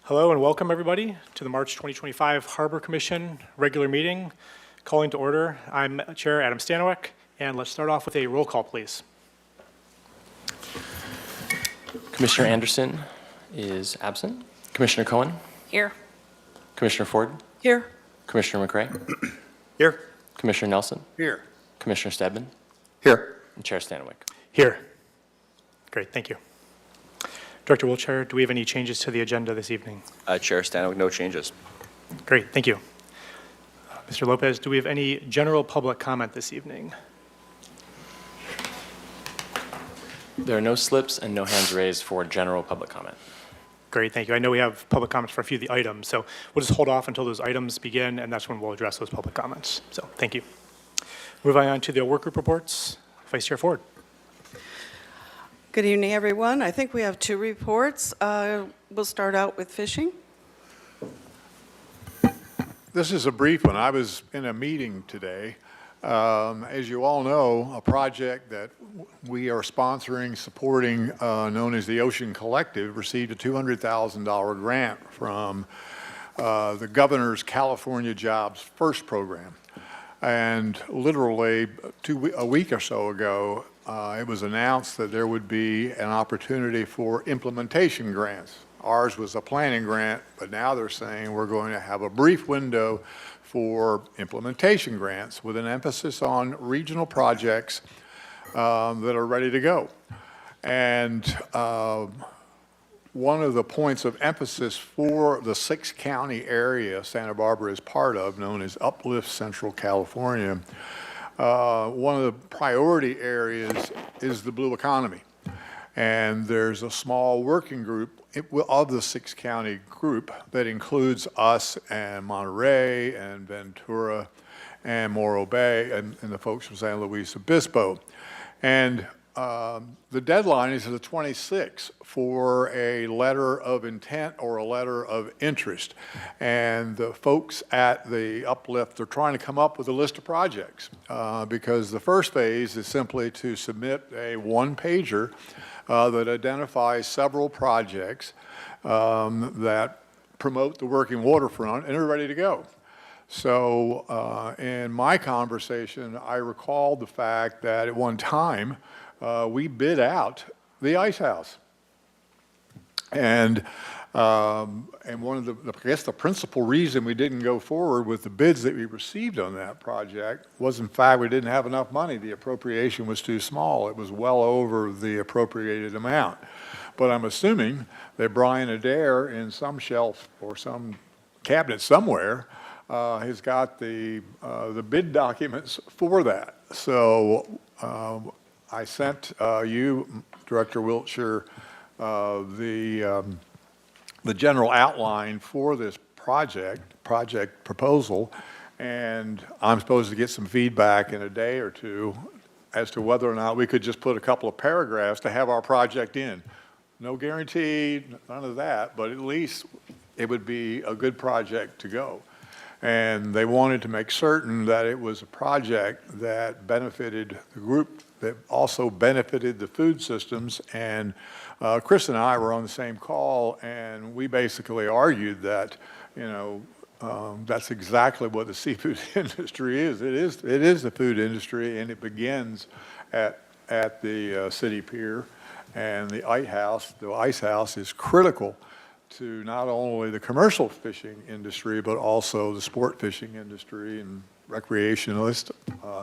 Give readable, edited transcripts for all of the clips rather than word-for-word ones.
Hello and welcome everybody to the March 2025 Harbor Commission regular meeting. Calling to order, I'm Chair Adam Stanowik, and let's start off with a roll call, please. Commissioner Anderson is absent. Commissioner Cohen? Here. Commissioner Ford? Here. Commissioner McRae? Here. Commissioner Nelson? Here. Commissioner Stedman? Here. And Chair Stanowik. Here. Great, thank you. Director Wiltshire, do we have any changes to the agenda this evening? Chair Stanowik, no changes. Great, thank you. Mr. Lopez, do we have any general public comment this evening? There are no slips and no hands raised for general public comment. Great, thank you. I know we have public comments for a few of the items, so we'll just hold off until those items begin, and that's when we'll address those public comments. So thank you. Moving on to the work group reports, Vice Chair Ford. Good evening, everyone. I think we have two reports. We'll start out with fishing. This is a brief one. I was in a meeting today. As you all know, a project that we are sponsoring, supporting, known as the Ocean Collective, received a $200,000 grant from the Governor's California Jobs First program. And literally a week or so ago, it was announced that there would be an opportunity for implementation grants. Ours was a planning grant, but now they're saying we're going to have a brief window for implementation grants with an emphasis on regional projects that are ready to go. And one of the points of emphasis for the 6-county area Santa Barbara is part of, known as Uplift Central California, one of the priority areas is the blue economy. And there's a small working group of the 6-county group that includes us and Monterey and Ventura and Morro Bay and the folks from San Luis Obispo. And the deadline is the 26th for a letter of intent or a letter of interest. And the folks at the Uplift are trying to come up with a list of projects because the first phase is simply to submit a one-pager that identifies several projects that promote the working waterfront and are ready to go. So in my conversation, I recalled the fact that at one time, we bid out the ice house. And one of I guess the principal reason we didn't go forward with the bids that we received on that project was, in fact, we didn't have enough money. The appropriation was too small. It was well over the appropriated amount. but I'm assuming that Brian Adair in some shelf or some cabinet somewhere has got the bid documents for that. So I sent you, Director Wiltshire, the general outline for this project proposal, and I'm supposed to get some feedback in a day or two as to whether or not we could just put a couple of paragraphs to have our project in. No guarantee, none of that, but at least it would be a good project to go. And they wanted to make certain that it was a project that benefited the group, that also benefited the food systems. And Chris and I were on the same call, and we basically argued that, that's exactly what the seafood industry is. It is the food industry, and it begins at the city pier. And the ice house is critical to not only the commercial fishing industry, but also the sport fishing industry and recreationalists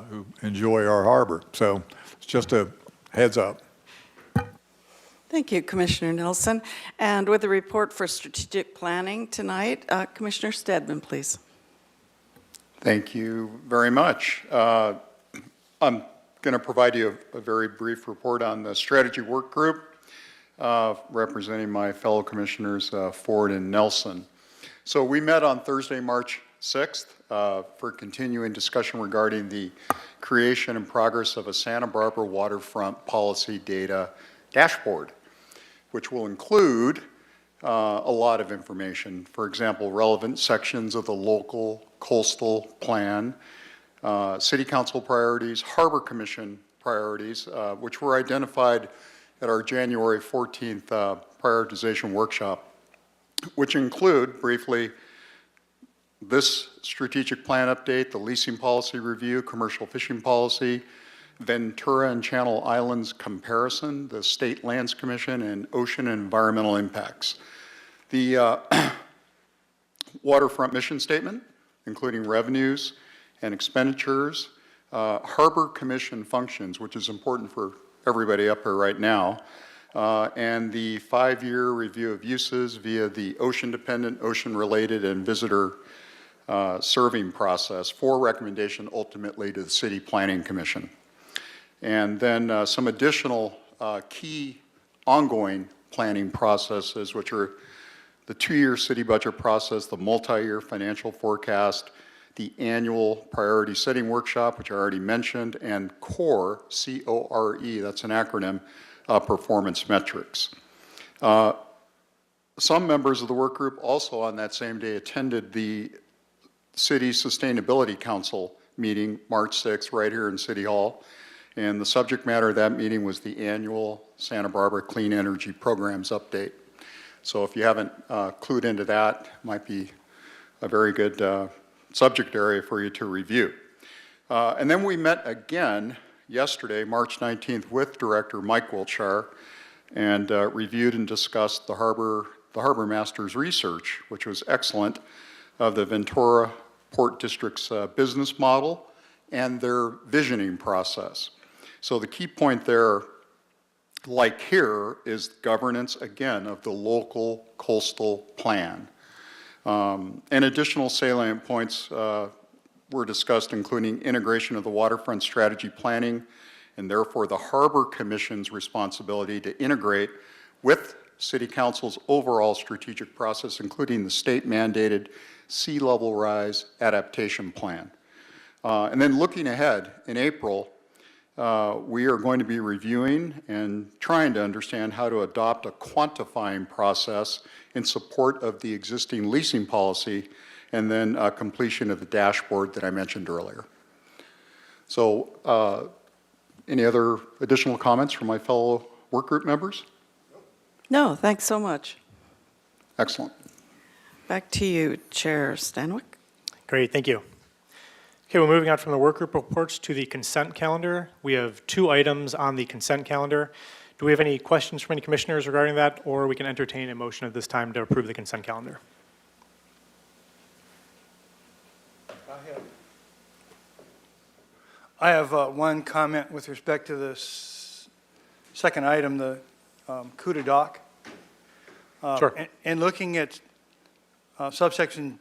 who enjoy our harbor. So it's just a heads up. Thank you, Commissioner Nelson. And with the report for strategic planning tonight, Commissioner Stedman, please. Thank you very much. I'm going to provide you a very brief report on the strategy work group, representing my fellow commissioners Ford and Nelson. So we met on Thursday, March 6th for continuing discussion regarding the creation and progress of a Santa Barbara waterfront policy data dashboard, which will include a lot of information. For example, relevant sections of the local coastal plan, City Council priorities, Harbor Commission priorities, which were identified at our January 14th prioritization workshop, which include, briefly, this strategic plan update, the leasing policy review, commercial fishing policy, Ventura and Channel Islands comparison, the State Lands Commission, and ocean and environmental impacts. The waterfront mission statement, including revenues and expenditures, Harbor Commission functions, which is important for everybody up here right now, and the 5-year review of uses via the ocean-dependent, ocean-related, and visitor serving process for recommendation ultimately to the City Planning Commission. And then some additional key ongoing planning processes, which are the 2-year city budget process, the multi-year financial forecast, the annual priority setting workshop, which I already mentioned, and CORE, C-O-R-E, that's an acronym, performance metrics. Some members of the work group also on that same day attended the City Sustainability Council meeting, March 6th, right here in City Hall. And the subject matter of that meeting was the annual Santa Barbara Clean Energy Programs update. So if you haven't clued into that, might be a very good subject area for you to review. And then we met again yesterday, March 19th, with Director Mike Wiltshire, and reviewed and discussed the Harbor Master's research, which was excellent, of the Ventura Port District's business model and their visioning process. So the key point there, like here, is governance, again, of the local coastal plan. And additional salient points were discussed, including integration of the waterfront strategy planning, and therefore the Harbor Commission's responsibility to integrate with City Council's overall strategic process, including the state-mandated sea level rise adaptation plan. And then looking ahead, in April, we are going to be reviewing and trying to understand how to adopt a quantifying process in support of the existing leasing policy, and then completion of the dashboard that I mentioned earlier. So any other additional comments from my fellow work group members? No, thanks so much. Excellent. Back to you, Chair Stanwyck. Great, thank you. Okay, we're moving on from the work group reports to the consent calendar. We have 2 items on the consent calendar. Do we have any questions from any commissioners regarding that, or we can entertain a motion at this time to approve the consent calendar? I have one comment with respect to this second item, the Cuda dock. Sure. And looking at subsection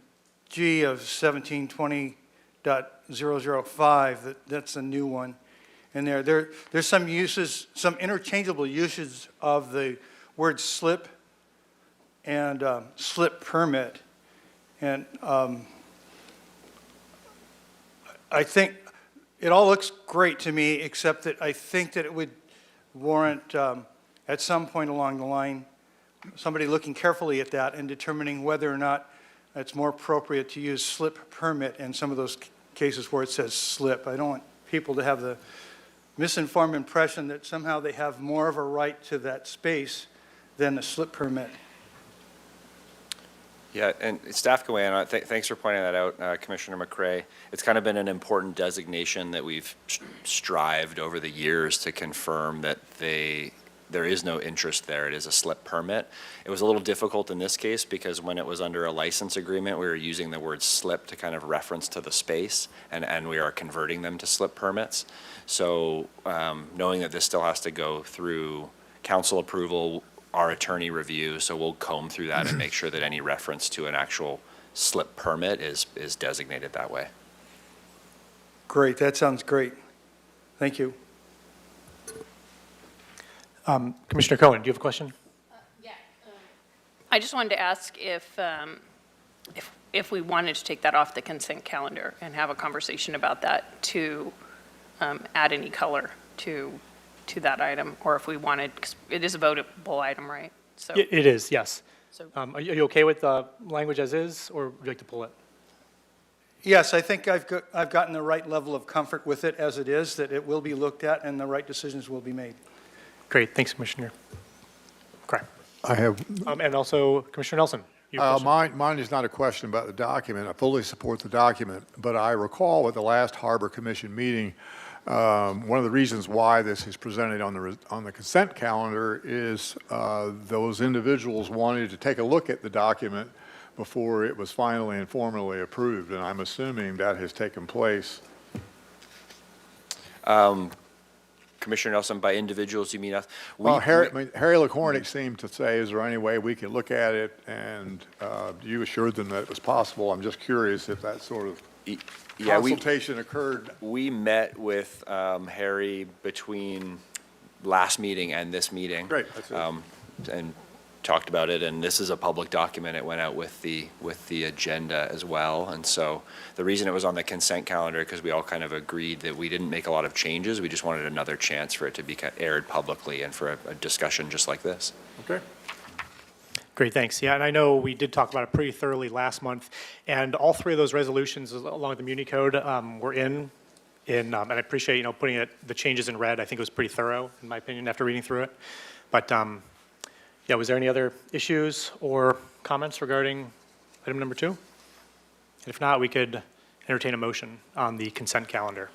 G of 1720.005, that's a new one. And there's some uses, some interchangeable uses of the word slip and slip permit. And I think it all looks great to me, except that I think that it would warrant, at some point along the line, somebody looking carefully at that and determining whether or not it's more appropriate to use slip permit in some of those cases where it says slip. I don't want people to have the misinformed impression that somehow they have more of a right to that space than a slip permit. Yeah, and staff can weigh in on it. Thanks for pointing that out, Commissioner McCrae. It's kind of been an important designation that we've strived over the years to confirm that there is no interest there. It is a slip permit. It was a little difficult in this case because when it was under a license agreement, we were using the word slip to kind of reference to the space, and we are converting them to slip permits. So knowing that this still has to go through council approval, our attorney review, so we'll comb through that and make sure that any reference to an actual slip permit is designated that way. Great, that sounds great. Thank you. Commissioner Cohen, do you have a question? Yeah. I just wanted to ask if we wanted to take that off the consent calendar and have a conversation about that to add any color to that item, or if we wanted, 'cause it is a votable item, right? So, It is, yes. so Are you okay with the language as is, or would you like to pull it? Yes, I think I've gotten the right level of comfort with it as it is, that it will be looked at and the right decisions will be made. Great, thanks, Commissioner. Okay. I have, And also, Commissioner Nelson, you have a question? mine is not a question about the document. I fully support the document, but I recall at the last Harbor Commission meeting, one of the reasons why this is presented on the consent calendar is those individuals wanted to take a look at the document before it was finally and formally approved, and I'm assuming that has taken place. Commissioner Nelson, by individuals, you mean us? Well, Harry LaCornick seemed to say, is there any way we could look at it? And you assured them that it was possible. I'm just curious if that sort of consultation occurred. We met with Harry between last meeting and this meeting. Great, that's it. And talked about it, and this is a public document. It went out with the agenda as well. And so the reason it was on the consent calendar, because we all kind of agreed that we didn't make a lot of changes. We just wanted another chance for it to be aired publicly and for a discussion just like this. Okay. Great, thanks. Yeah, and I know we did talk about it pretty thoroughly last month, and all three of those resolutions, along with the Muni Code, were in, and I appreciate, putting the changes in red. I think it was pretty thorough, in my opinion, after reading through it. But, yeah, was there any other issues or comments regarding item number 2? If not, we could entertain a motion on the consent calendar.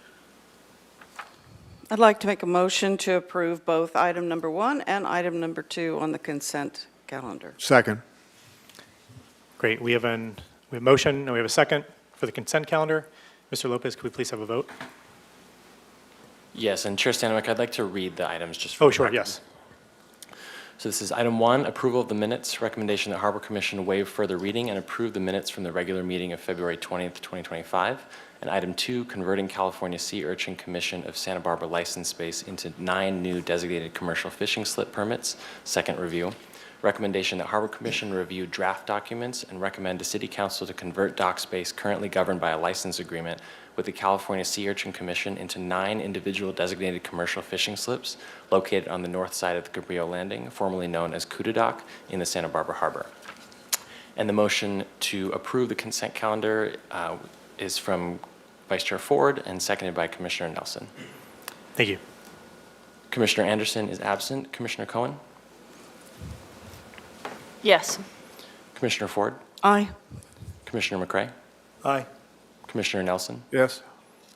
I'd like to make a motion to approve both item number 1 and item number 2 on the consent calendar. Second. Great, we have a motion and we have a second for the consent calendar. Mr. Lopez, could we please have a vote? Yes, and Chair Stanwyck, I'd like to read the items just for Oh, the sure, record. yes. So this is item 1, approval of the minutes, recommendation that Harbor Commission waive further reading and approve the minutes from the regular meeting of February 20th, 2025. And item 2, converting California Sea Urchin Commission of Santa Barbara license space into 9 new designated commercial fishing slip permits, second review. Recommendation that Harbor Commission review draft documents and recommend to City Council to convert dock space currently governed by a license agreement with the California Sea Urchin Commission into 9 individual designated commercial fishing slips located on the north side of the Cabrillo Landing, formerly known as Cuda Dock, in the Santa Barbara Harbor. And the motion to approve the consent calendar is from Vice Chair Ford and seconded by Commissioner Nelson. Thank you. Commissioner Anderson is absent. Commissioner Cohen? yes. Commissioner Ford? Aye. Commissioner McCrae? Aye. Commissioner Nelson? Yes.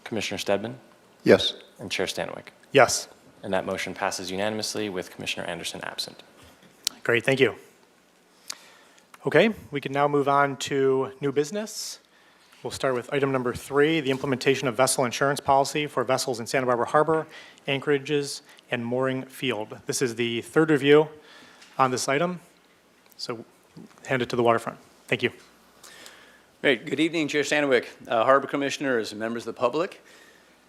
Commissioner Stedman? Yes. And Chair Stanwyck. Yes. And that motion passes unanimously with Commissioner Anderson absent. Great, thank you. Okay, we can now move on to new business. We'll start with item number 3, the implementation of vessel insurance policy for vessels in Santa Barbara Harbor, anchorages, and mooring field. This is the third review on this item. So hand it to the waterfront. Thank you. Great. Good evening, Chair Stanwyck, Harbor Commissioners, and members of the public.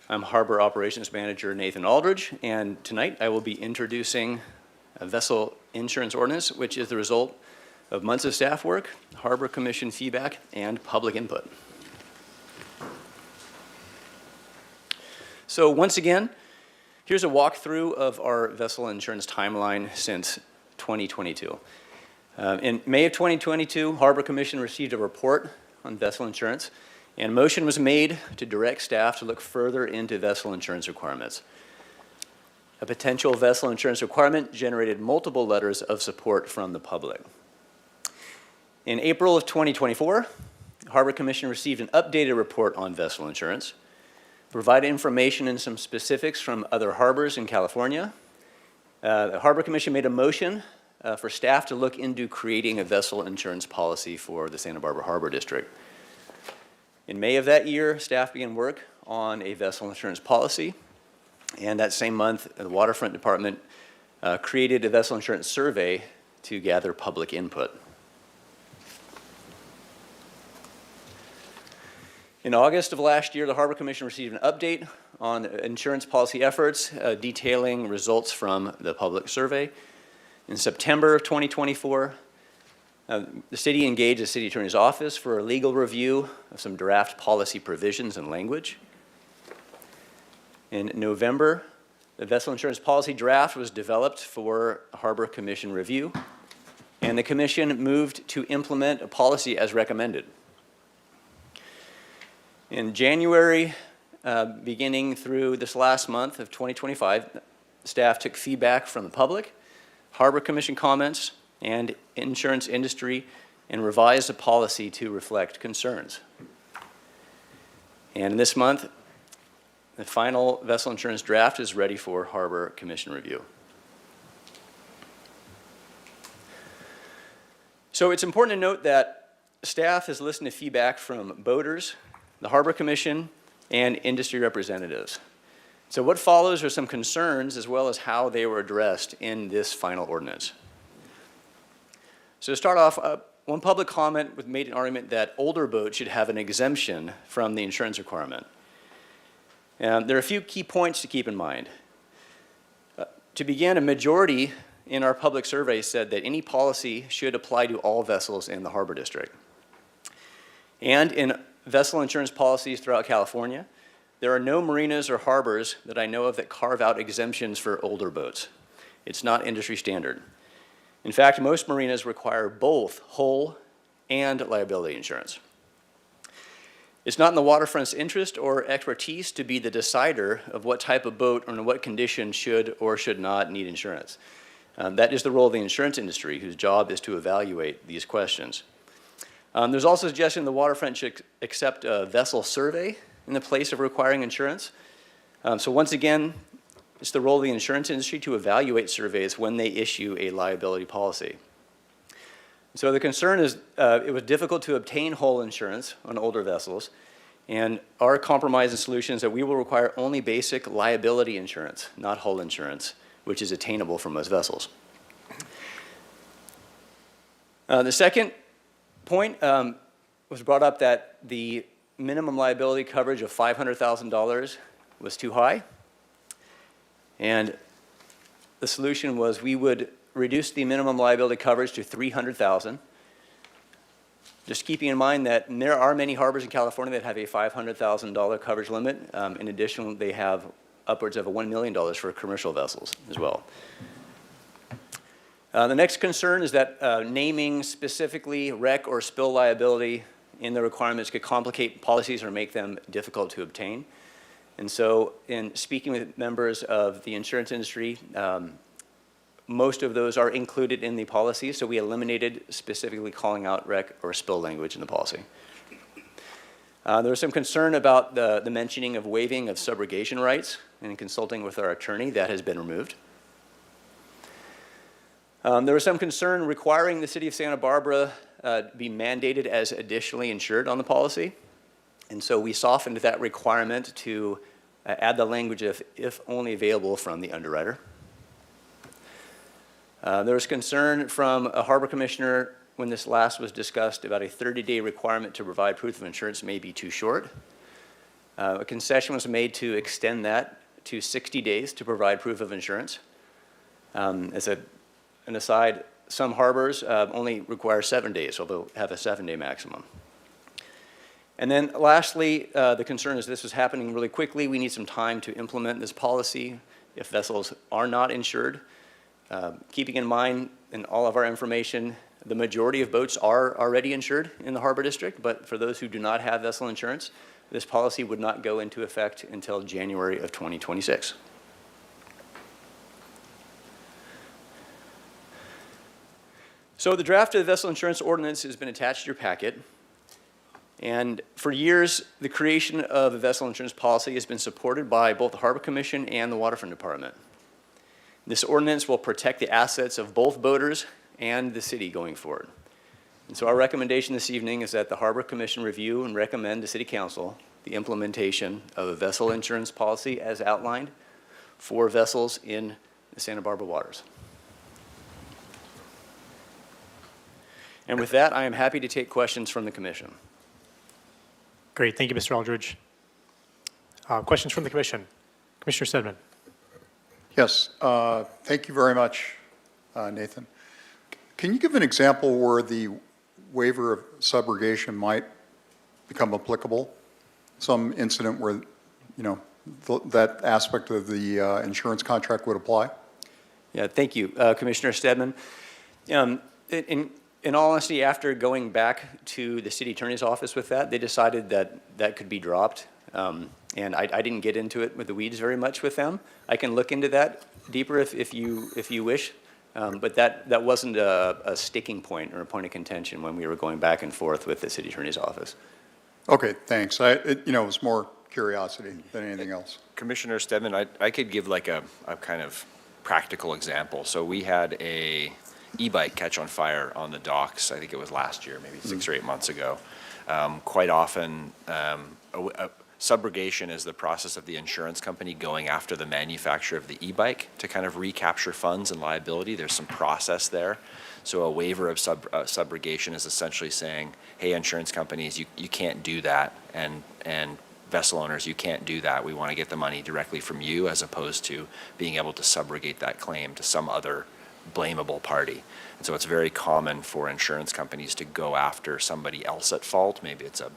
I'm Harbor Operations Manager Nathan Aldridge, and tonight I will be introducing a vessel insurance ordinance, which is the result of months of staff work, Harbor Commission feedback, and public input. So once again, here's a walkthrough of our vessel insurance timeline since 2022. In May of 2022, Harbor Commission received a report on vessel insurance, and a motion was made to direct staff to look further into vessel insurance requirements. A potential vessel insurance requirement generated multiple letters of support from the public. In April of 2024, Harbor Commission received an updated report on vessel insurance, provided information and some specifics from other harbors in California. The Harbor Commission made a motion for staff to look into creating a vessel insurance policy for the Santa Barbara Harbor District. In May of that year, staff began work on a vessel insurance policy, and that same month, the Waterfront Department created a vessel insurance survey to gather public input. In August of last year, the Harbor Commission received an update on insurance policy efforts, detailing results from the public survey. In September of 2024, the city engaged the city attorney's office for a legal review of some draft policy provisions and language. In November, the vessel insurance policy draft was developed for Harbor Commission review, and the commission moved to implement a policy as recommended. In January, beginning through this last month of 2025, staff took feedback from the public, Harbor Commission comments, and insurance industry, and revised the policy to reflect concerns. And this month, the final vessel insurance draft is ready for Harbor Commission review. So it's important to note that staff has listened to feedback from boaters, the Harbor Commission, and industry representatives. So what follows are some concerns as well as how they were addressed in this final ordinance. So to start off, one public comment made an argument that older boats should have an exemption from the insurance requirement. There are a few key points to keep in mind. To begin, a majority in our public survey said that any policy should apply to all vessels in the Harbor District. And in vessel insurance policies throughout California, there are no marinas or harbors that I know of that carve out exemptions for older boats. It's not industry standard. In fact, most marinas require both hull and liability insurance. It's not in the waterfront's interest or expertise to be the decider of what type of boat or in what condition should or should not need insurance. That is the role of the insurance industry, whose job is to evaluate these questions. There's also a suggestion the waterfront should accept a vessel survey in the place of requiring insurance. So once again, it's the role of the insurance industry to evaluate surveys when they issue a liability policy. So the concern is it was difficult to obtain hull insurance on older vessels, and our compromise and solution is that we will require only basic liability insurance, not hull insurance, which is attainable for most vessels. The second point was brought up that the minimum liability coverage of $500,000 was too high. And the solution was we would reduce the minimum liability coverage to $300,000. Just keeping in mind that there are many harbors in California that have a $500,000 coverage limit. In addition, they have upwards of $1 million for commercial vessels as well. The next concern is that naming specifically wreck or spill liability in the requirements could complicate policies or make them difficult to obtain. And so in speaking with members of the insurance industry, most of those are included in the policy, so we eliminated specifically calling out wreck or spill language in the policy. There was some concern about the mentioning of waiving of subrogation rights, and in consulting with our attorney, that has been removed. There was some concern requiring the city of Santa Barbara be mandated as additionally insured on the policy. And so we softened that requirement to add the language of if only available from the underwriter. There was concern from a harbor commissioner when this last was discussed, about a 30-day requirement to provide proof of insurance may be too short. A concession was made to extend that to 60 days to provide proof of insurance. As an aside, some harbors only require 7 days, so they'll have a 7-day maximum. And then lastly, the concern is this is happening really quickly. We need some time to implement this policy if vessels are not insured. Keeping in mind in all of our information, the majority of boats are already insured in the Harbor District, but for those who do not have vessel insurance, this policy would not go into effect until January of 2026. So the draft of the vessel insurance ordinance has been attached to your packet. And for years, the creation of a vessel insurance policy has been supported by both the Harbor Commission and the Waterfront Department. This ordinance will protect the assets of both boaters and the city going forward. And so our recommendation this evening is that the Harbor Commission review and recommend to City Council the implementation of a vessel insurance policy as outlined for vessels in the Santa Barbara waters. And with that, I am happy to take questions from the Commission. Great, thank you, Mr. Aldridge. Questions from the commission? Commissioner Stedman. Yes, thank you very much, Nathan. Can you give an example where the waiver of subrogation might become applicable? Some incident where, that aspect of the insurance contract would apply? Yeah, thank you, Commissioner Stedman. In all honesty, after going back to the city attorney's office with that, they decided that that could be dropped. And I didn't get into it with the weeds very much with them. I can look into that deeper if you wish. But that wasn't a sticking point or a point of contention when we were going back and forth with the city attorney's office. Okay, thanks. It was more curiosity than anything else. Commissioner Stedman, I could give like a kind of practical example. So we had a e-bike catch on fire on the docks. I think it was last year, maybe 6 or 8 months ago. Quite often, subrogation is the process of the insurance company going after the manufacturer of the e-bike to kind of recapture funds and liability. There's some process there. So a waiver of subrogation is essentially saying, hey, insurance companies, you can't do that, and vessel owners, you can't do that. We want to get the money directly from you as opposed to being able to subrogate that claim to some other blamable party. And so it's very common for insurance companies to go after somebody else at fault. Maybe it's a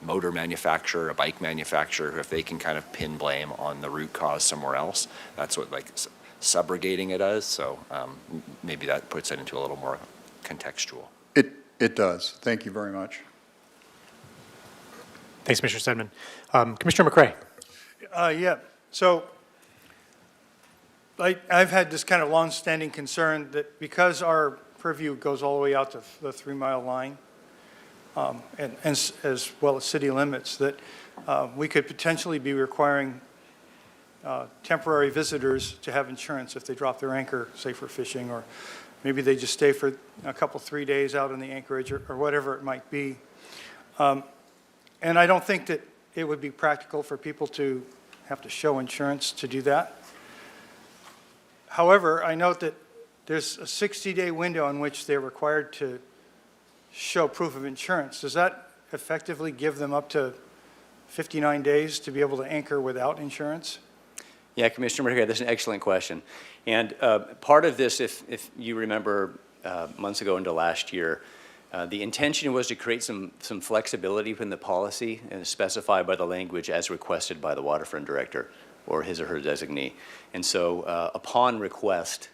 motor manufacturer, a bike manufacturer, who if they can kind of pin blame on the root cause somewhere else, that's what like subrogating it does. So maybe that puts it into a little more contextual. It does. Thank you very much. Thanks, Mr. Stedman. Commissioner McCray. Yeah, so I've had this kind of long-standing concern that because our purview goes all the way out to the 3-mile line, and as well as city limits, that we could potentially be requiring temporary visitors to have insurance if they drop their anchor, say for fishing, or maybe they just stay for a couple, 3 days out in the anchorage or whatever it might be. And I don't think that it would be practical for people to have to show insurance to do that. However, I note that there's a 60-day window in which they're required to show proof of insurance. Does that effectively give them up to 59 days to be able to anchor without insurance? Yeah, Commissioner McCray, that's an excellent question. And part of this, if you remember months ago into last year, the intention was to create some flexibility within the policy and specified by the language as requested by the waterfront director or his or her designee. And so upon request,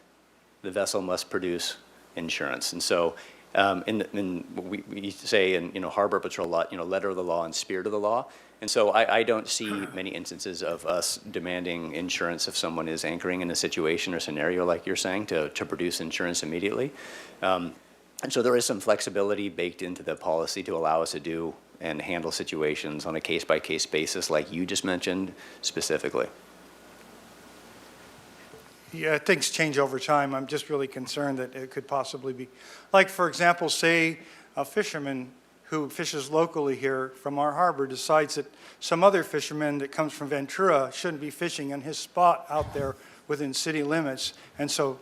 the vessel must produce insurance. And so in what we used to say in Harbor Patrol law, letter of the law and spirit of the law. And so I don't see many instances of us demanding insurance if someone is anchoring in a situation or scenario like you're saying to produce insurance immediately. And so there is some flexibility baked into the policy to allow us to do and handle situations on a case-by-case basis like you just mentioned specifically. Yeah, things change over time. I'm just really concerned that it could possibly be, like, for example, say a fisherman who fishes locally here from our harbor decides that some other fisherman that comes from Ventura shouldn't be fishing in his spot out there within city limits, and so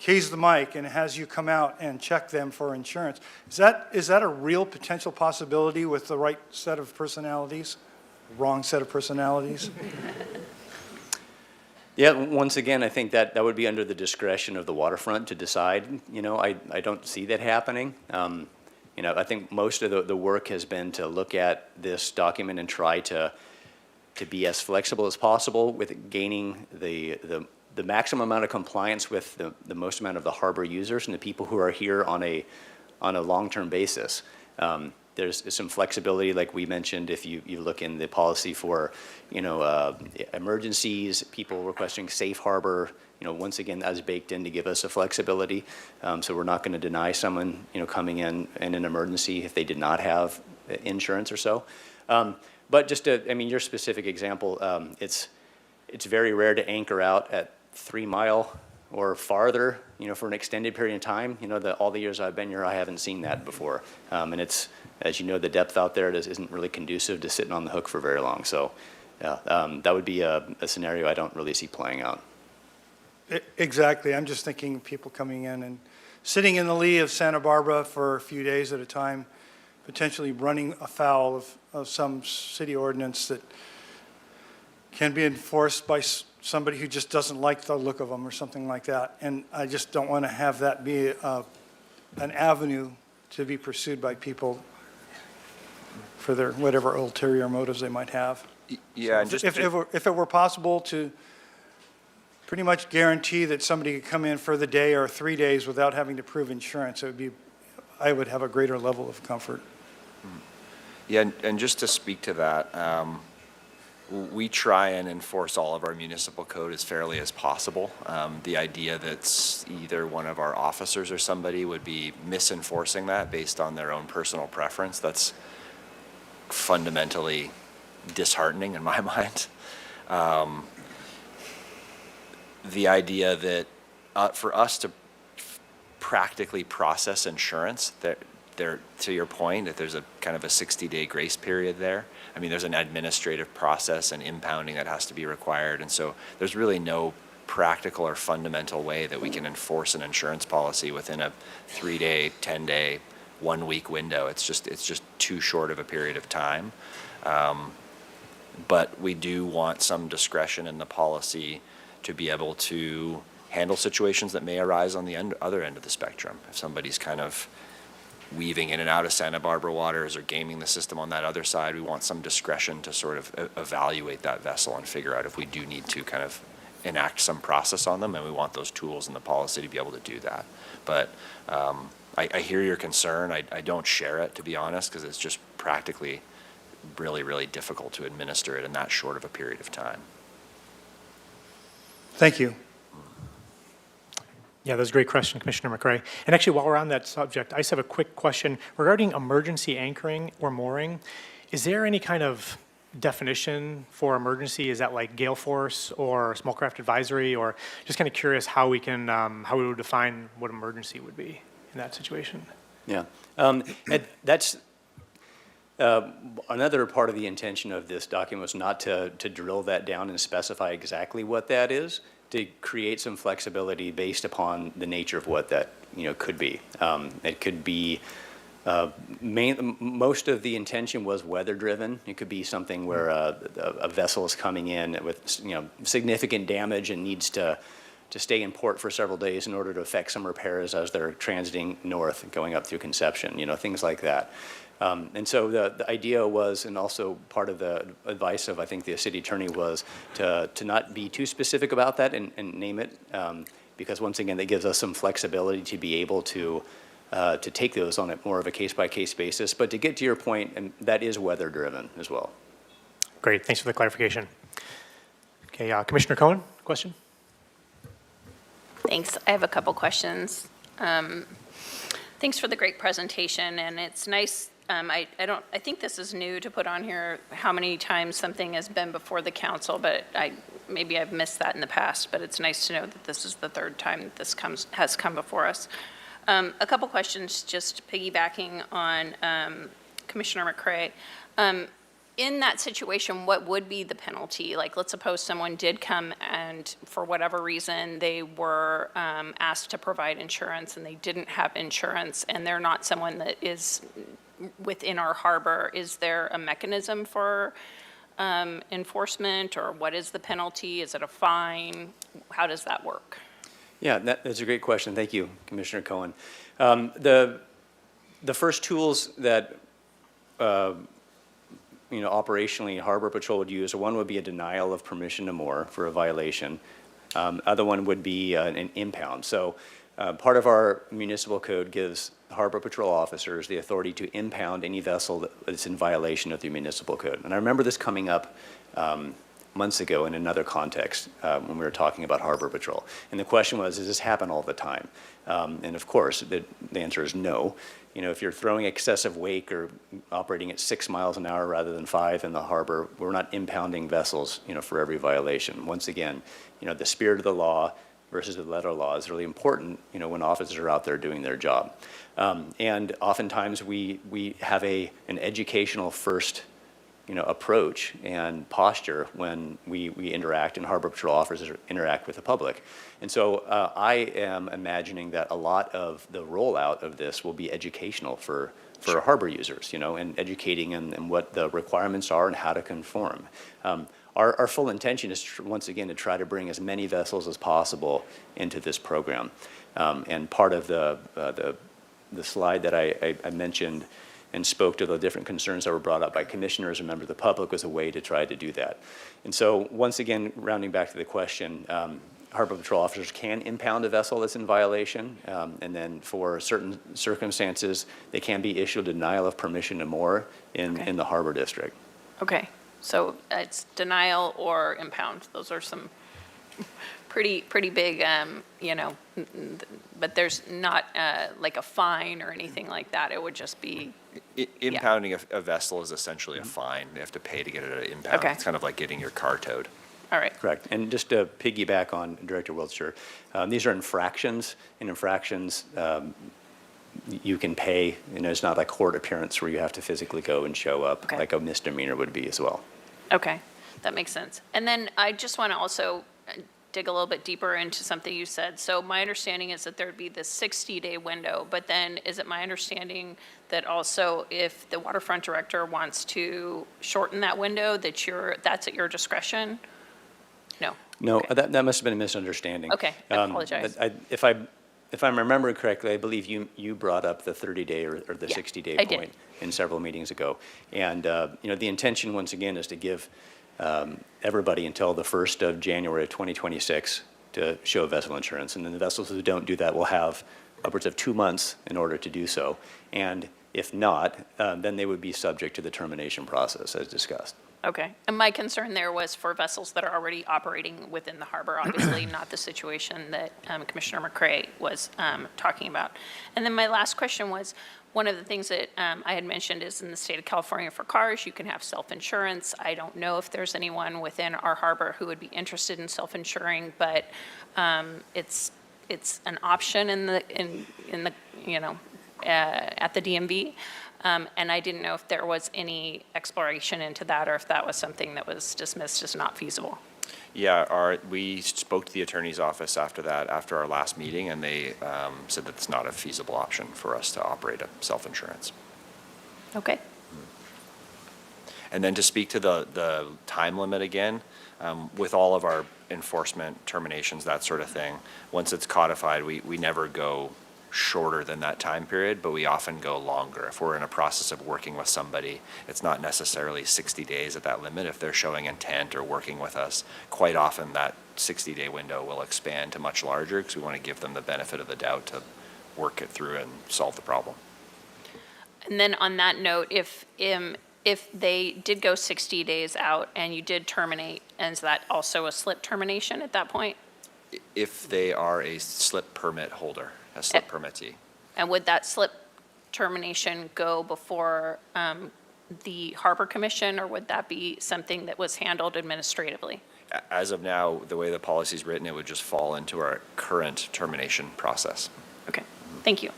keys the mic and has you come out and check them for insurance. Is that a real potential possibility with the right set of personalities? Wrong set of personalities? Yeah, once again, I think that would be under the discretion of the waterfront to decide. I don't see that happening. I think most of the work has been to look at this document and try to be as flexible as possible with gaining the maximum amount of compliance with the most amount of the harbor users and the people who are here on a long-term basis. There's some flexibility, like we mentioned, if you look in the policy for, emergencies, people requesting safe harbor, once again, that's baked in to give us a flexibility. So we're not going to deny someone, coming in an emergency if they did not have insurance or so. But just your specific example, it's very rare to anchor out at 3 mile or farther, for an extended period of time. All the years I've been here, I haven't seen that before. And it's, as you know, the depth out there isn't really conducive to sitting on the hook for very long. So that would be a scenario I don't really see playing out. Exactly. I'm just thinking of people coming in and sitting in the lee of Santa Barbara for a few days at a time, potentially running afoul of some city ordinance that can be enforced by somebody who just doesn't like the look of them or something like that. And I just don't want to have that be an avenue to be pursued by people for their whatever ulterior motives they might have. Yeah, and So just if it were possible to pretty much guarantee that somebody could come in for the day or 3 days without having to prove insurance, I would have a greater level of comfort. Yeah, and just to speak to that, we try and enforce all of our municipal code as fairly as possible. The idea that either one of our officers or somebody would be misenforcing that based on their own personal preference, that's fundamentally disheartening in my mind. The idea that for us to practically process insurance, that to your point, that there's a kind of a 60-day grace period there. I mean, there's an administrative process and impounding that has to be required. And so there's really no practical or fundamental way that we can enforce an insurance policy within a 3-day, 10-day, 1-week window. It's just too short of a period of time. But we do want some discretion in the policy to be able to handle situations that may arise on the other end of the spectrum. If somebody's kind of weaving in and out of Santa Barbara waters or gaming the system on that other side, we want some discretion to sort of evaluate that vessel and figure out if we do need to kind of enact some process on them, and we want those tools in the policy to be able to do that. But I hear your concern. I don't share it, to be honest, because it's just practically really, really difficult to administer it in that short of a period of time. Thank you. Yeah, that was a great question, Commissioner McRae. And actually, while we're on that subject, I just have a quick question regarding emergency anchoring or mooring. Is there any kind of definition for emergency? Is that like gale force or small craft advisory, or just kind of curious how we can how we would define what emergency would be in that situation? Yeah, that's another part of the intention of this document was not to drill that down and specify exactly what that is, to create some flexibility based upon the nature of what that could be. It could be most of the intention was weather driven. It could be something where a vessel is coming in with significant damage and needs to stay in port for several days in order to effect some repairs as they're transiting north and going up through Conception, things like that. And so the idea was, and also part of the advice of, I think, the city attorney was to not be too specific about that and name it, because once again, that gives us some flexibility to be able to take those on a more of a case-by-case basis. But to get to your point, and that is weather-driven as well. Great, thanks for the clarification. Okay, Commissioner Cohen, question? Thanks. I have a couple questions. Thanks for the great presentation, and it's nice. I think this is new to put on here how many times something has been before the council, but maybe I've missed that in the past. But it's nice to know that this is the third time that this has come before us. A couple questions, just piggybacking on Commissioner McRae. in that situation, what would be the penalty? Like, let's suppose someone did come and, for whatever reason, they were asked to provide insurance and they didn't have insurance, and they're not someone that is within our harbor. Is there a mechanism for enforcement, or what is the penalty? Is it a fine? How does that work? Yeah, that's a great question. Thank you, Commissioner Cohen. The first tools that operationally Harbor Patrol would use, one would be a denial of permission to moor for a violation. Other one would be an impound. So part of our municipal code gives Harbor Patrol officers the authority to impound any vessel that's in violation of the municipal code. And I remember this coming up months ago in another context when we were talking about Harbor Patrol. And the question was, does this happen all the time? And of course, the answer is no. If you're throwing excessive wake or operating at 6 miles an hour rather than 5 in the harbor, we're not impounding vessels, for every violation. Once again, the spirit of the law versus the letter of law is really important, when officers are out there doing their job. And oftentimes we have an educational first approach and posture when we interact, and Harbor Patrol officers interact with the public. And so I am imagining that a lot of the rollout of this will be educational for harbor users, and educating in what the requirements are and how to conform. Our full intention is, once again, to try to bring as many vessels as possible into this program. And part of the slide that I mentioned and spoke to the different concerns that were brought up by commissioners and members of the public was a way to try to do that. And so, once again, rounding back to the question, Harbor Patrol officers can impound a vessel that's in violation, and then for certain circumstances, they can be issued a denial of permission to moor in the harbor district. Okay, so it's denial or impound. Those are some pretty big, but there's not like a fine or anything like that. It would just be. Impounding a vessel is essentially a fine. They have to pay to get it at impound. Okay. It's kind of like getting your car towed. All right. Correct. And just to piggyback on Director Wiltshire, these are infractions. In infractions, you can pay, and it's not a court appearance where you have to physically go and show up, Okay. like a misdemeanor would be as well. Okay, that makes sense. And then I just want to also dig a little bit deeper into something you said. So my understanding is that there'd be this 60-day window, but then is it my understanding that also if the waterfront director wants to shorten that window, that's at your discretion? No? No, Okay. that must have been a misunderstanding. Okay, I apologize. If I'm remembering correctly, I believe you brought up the 30-day or the Yeah, 60-day I did. point in several meetings ago. And, the intention, once again, is to give everybody until the 1st of January of 2026 to show vessel insurance. And then the vessels who don't do that will have upwards of 2 months in order to do so. And if not, then they would be subject to the termination process as discussed. Okay, and my concern there was for vessels that are already operating within the harbor, obviously not the situation that Commissioner McCray was talking about. And then my last question was, one of the things that I had mentioned is in the state of California for cars, you can have self-insurance. I don't know if there's anyone within our harbor who would be interested in self-insuring, but it's an option at the DMV. And I didn't know if there was any exploration into that or if that was something that was dismissed as not feasible. Yeah, we spoke to the attorney's office after our last meeting, and they said that it's not a feasible option for us to operate a self-insurance. Okay. And then to speak to the time limit again, with all of our enforcement terminations, that sort of thing, once it's codified, we never go shorter than that time period, but we often go longer. If we're in a process of working with somebody, it's not necessarily 60 days at that limit. If they're showing intent or working with us, quite often that 60-day window will expand to much larger because we want to give them the benefit of the doubt to work it through and solve the problem. And then on that note, if they did go 60 days out and you did terminate, is that also a slip termination at that point? If they are a slip permit holder, a slip permittee. And would that slip termination go before the Harbor Commission, or would that be something that was handled administratively? As of now, the way the policy is written, it would just fall into our current termination process. Okay, thank you.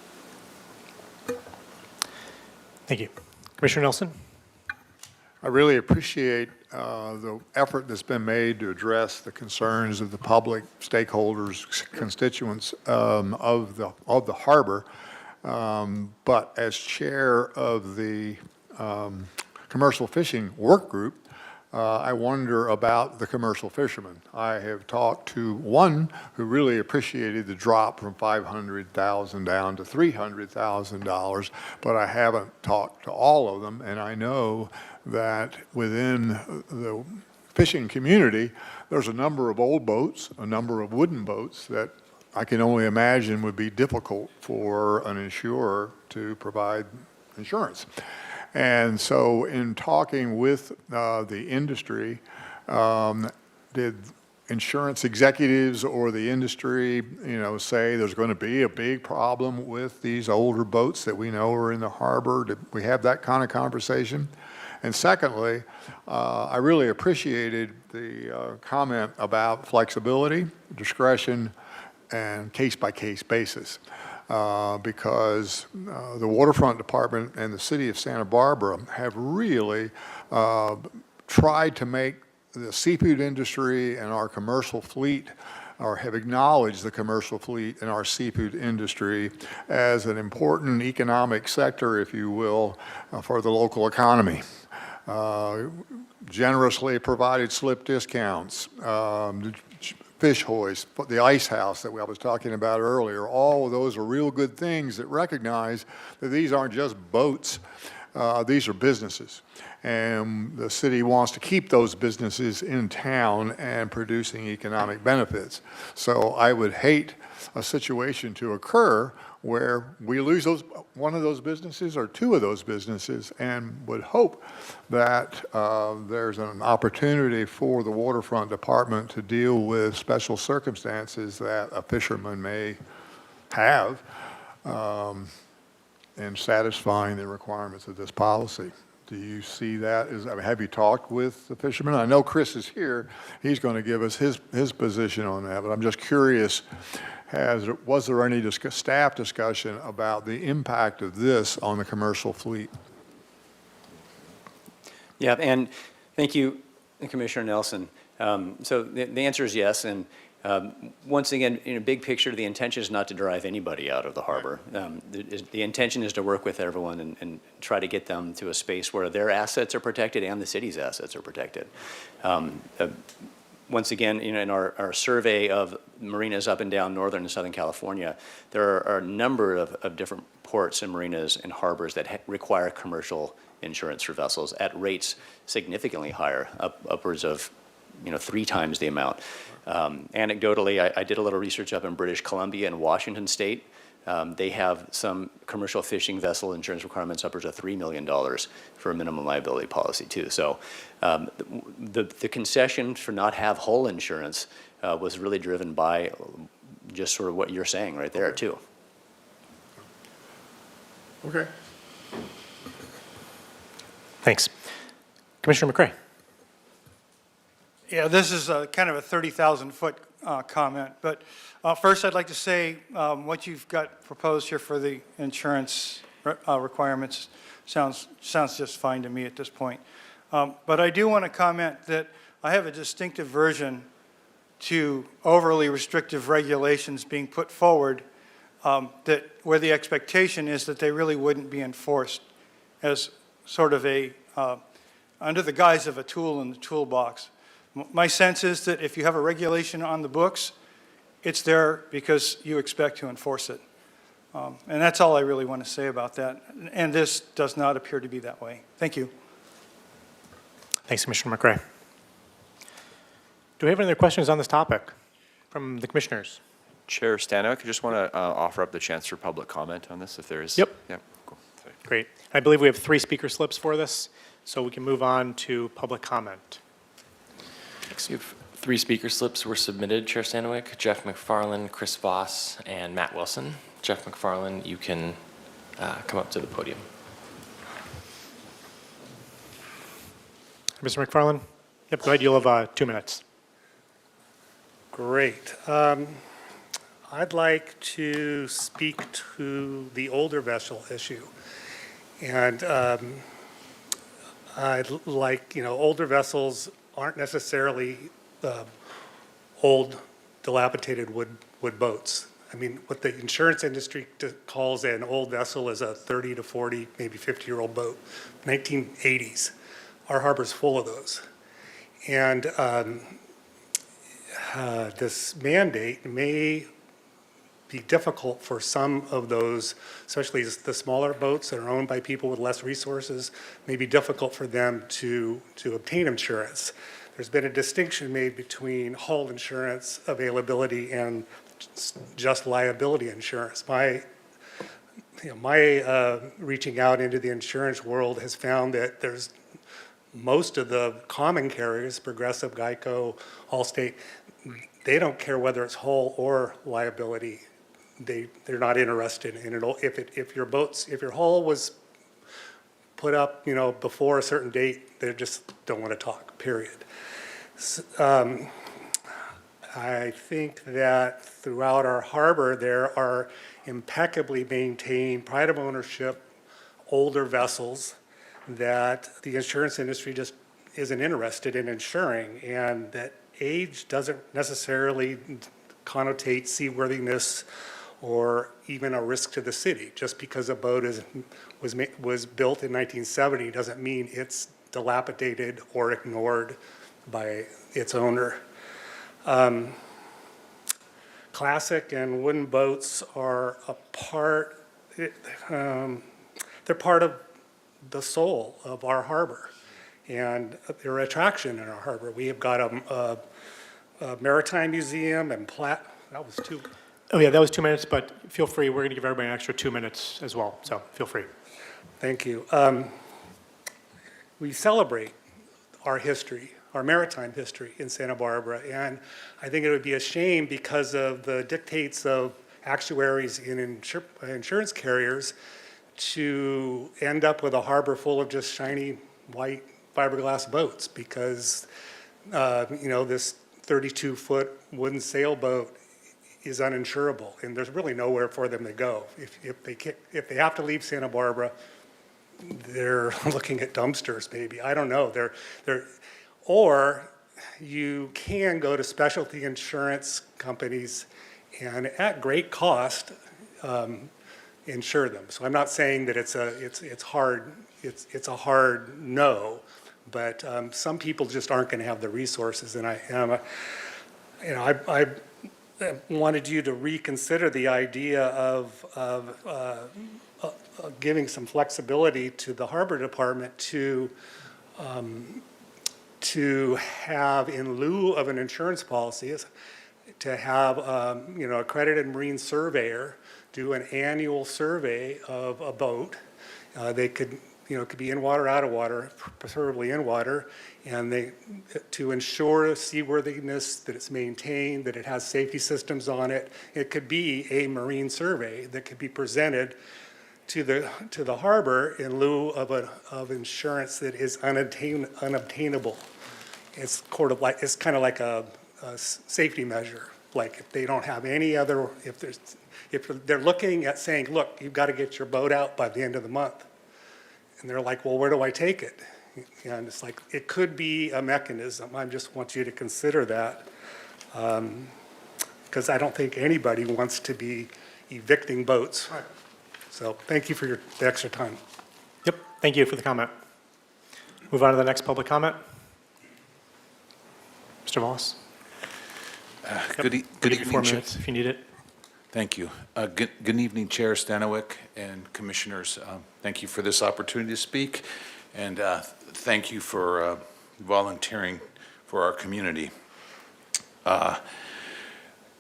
Thank you. Commissioner Nelson? I really appreciate the effort that's been made to address the concerns of the public, stakeholders, constituents of the harbor. But as chair of the commercial fishing work group, I wonder about the commercial fishermen. I have talked to one who really appreciated the drop from $500,000 down to $300,000, but I haven't talked to all of them, and I know that within the fishing community, there's a number of old boats, a number of wooden boats that I can only imagine would be difficult for an insurer to provide insurance. And so in talking with the industry, did insurance executives or the industry, say there's going to be a big problem with these older boats that we know are in the harbor? Did we have that kind of conversation? And secondly, I really appreciated the comment about flexibility, discretion, and case-by-case basis. Because the Waterfront Department and the City of Santa Barbara have really tried to make the seafood industry and our commercial fleet, or have acknowledged the commercial fleet and our seafood industry as an important economic sector, if you will, for the local economy. Generously provided slip discounts, fish hoist, the ice house that I was talking about earlier. All of those are real good things that recognize that these aren't just boats, these are businesses. And the city wants to keep those businesses in town and producing economic benefits. So I would hate a situation to occur where we lose one of those businesses or two of those businesses, and would hope that there's an opportunity for the Waterfront Department to deal with special circumstances that a fisherman may have in satisfying the requirements of this policy. Do you see that? Have you talked with the fishermen? I know Chris is here. He's going to give us his position on that, but I'm just curious, was there any staff discussion about the impact of this on the commercial fleet? Yeah, and thank you, Commissioner Nelson. So the answer is yes, and once again, in a big picture, the intention is not to drive anybody out of the harbor. The intention is to work with everyone and try to get them to a space where their assets are protected and the city's assets are protected. Once again, in our survey of marinas up and down Northern and Southern California, there are a number of different ports and marinas and harbors that require commercial insurance for vessels at rates significantly higher, upwards of 3 times the amount. Anecdotally, I did a little research up in British Columbia and Washington State. They have some commercial fishing vessel insurance requirements upwards of $3 million for a minimum liability policy too. So the concession for not have hull insurance was really driven by just sort of what you're saying right there too. Okay. Thanks. Commissioner McCray. Yeah, this is kind of a 30,000-foot comment, but first I'd like to say what you've got proposed here for the insurance requirements sounds just fine to me at this point. But I do want to comment that I have a distinctive aversion to overly restrictive regulations being put forward where the expectation is that they really wouldn't be enforced as sort of under the guise of a tool in the toolbox. My sense is that if you have a regulation on the books, it's there because you expect to enforce it. And that's all I really want to say about that. And this does not appear to be that way. Thank you. Thanks, Commissioner McCray. Do we have any other questions on this topic from the commissioners? Chair Stanowicz, I just want to offer up the chance for public comment on this if there is. Yep. Yep. Cool. Sorry. Great. I believe we have 3 speaker slips for this, so we can move on to public comment. We have 3 speaker slips were submitted, Chair Stanowicz, Jeff McFarland, Chris Voss, and Matt Wilson. Jeff McFarland, you can come up to the podium. Mr. McFarland? Yep, go ahead. You'll have 2 minutes. Great. I'd like to speak to the older vessel issue. And older vessels aren't necessarily old, dilapidated wood boats. I mean, what the insurance industry calls an old vessel is a 30 to 40, maybe 50-year-old boat, 1980s. Our harbor's full of those. And this mandate may be difficult for some of those, especially the smaller boats that are owned by people with less resources, may be difficult for them to obtain insurance. There's been a distinction made between hull insurance availability and just liability insurance. My reaching out into the insurance world has found that there's most of the common carriers, Progressive, Geico, Allstate, they don't care whether it's hull or liability. They're not interested in it. If your hull was put up, before a certain date, they just don't want to talk, period. I think that throughout our harbor, there are impeccably maintained pride of ownership, older vessels that the insurance industry just isn't interested in insuring, and that age doesn't necessarily connotate seaworthiness or even a risk to the city. Just because a boat was built in 1970 doesn't mean it's dilapidated or ignored by its owner. Classic and wooden boats are they're part of the soul of our harbor and their attraction in our harbor. We have got a maritime museum and that was two. Oh yeah, that was 2 minutes, but feel free, we're gonna give everybody an extra 2 minutes as well, so feel free. Thank you. We celebrate our history, our maritime history in Santa Barbara, and I think it would be a shame because of the dictates of actuaries in insurance carriers to end up with a harbor full of just shiny white fiberglass boats because, this 32-foot wooden sailboat is uninsurable, and there's really nowhere for them to go. If they have to leave Santa Barbara, they're looking at dumpsters maybe. I don't know. Or you can go to specialty insurance companies and at great cost insure them. So I'm not saying that it's a hard no, but some people just aren't going to have the resources. And I wanted you to reconsider the idea of giving some flexibility to the harbor department to have, in lieu of an insurance policy, to have a accredited marine surveyor do an annual survey of a boat. They could be in water, out of water, preferably in water, and to ensure seaworthiness, that it's maintained, that it has safety systems on it. It could be a marine survey that could be presented to the harbor in lieu of insurance that is unobtainable. It's kind of like a safety measure. Like if they don't have any other, if they're looking at saying, look, you've got to get your boat out by the end of the month. And they're like, well, where do I take it? And it's like, it could be a mechanism. I just want you to consider that. Because I don't think anybody wants to be evicting boats. Right. So thank you for the extra time. Yep, thank you for the comment. Move on to the next public comment. Mr. Voss. Good We'll give you 4 evening, minutes if you need it. Thank you. Good evening, Chair Stanowick and Commissioners. Thank you for this opportunity to speak, and thank you for volunteering for our community.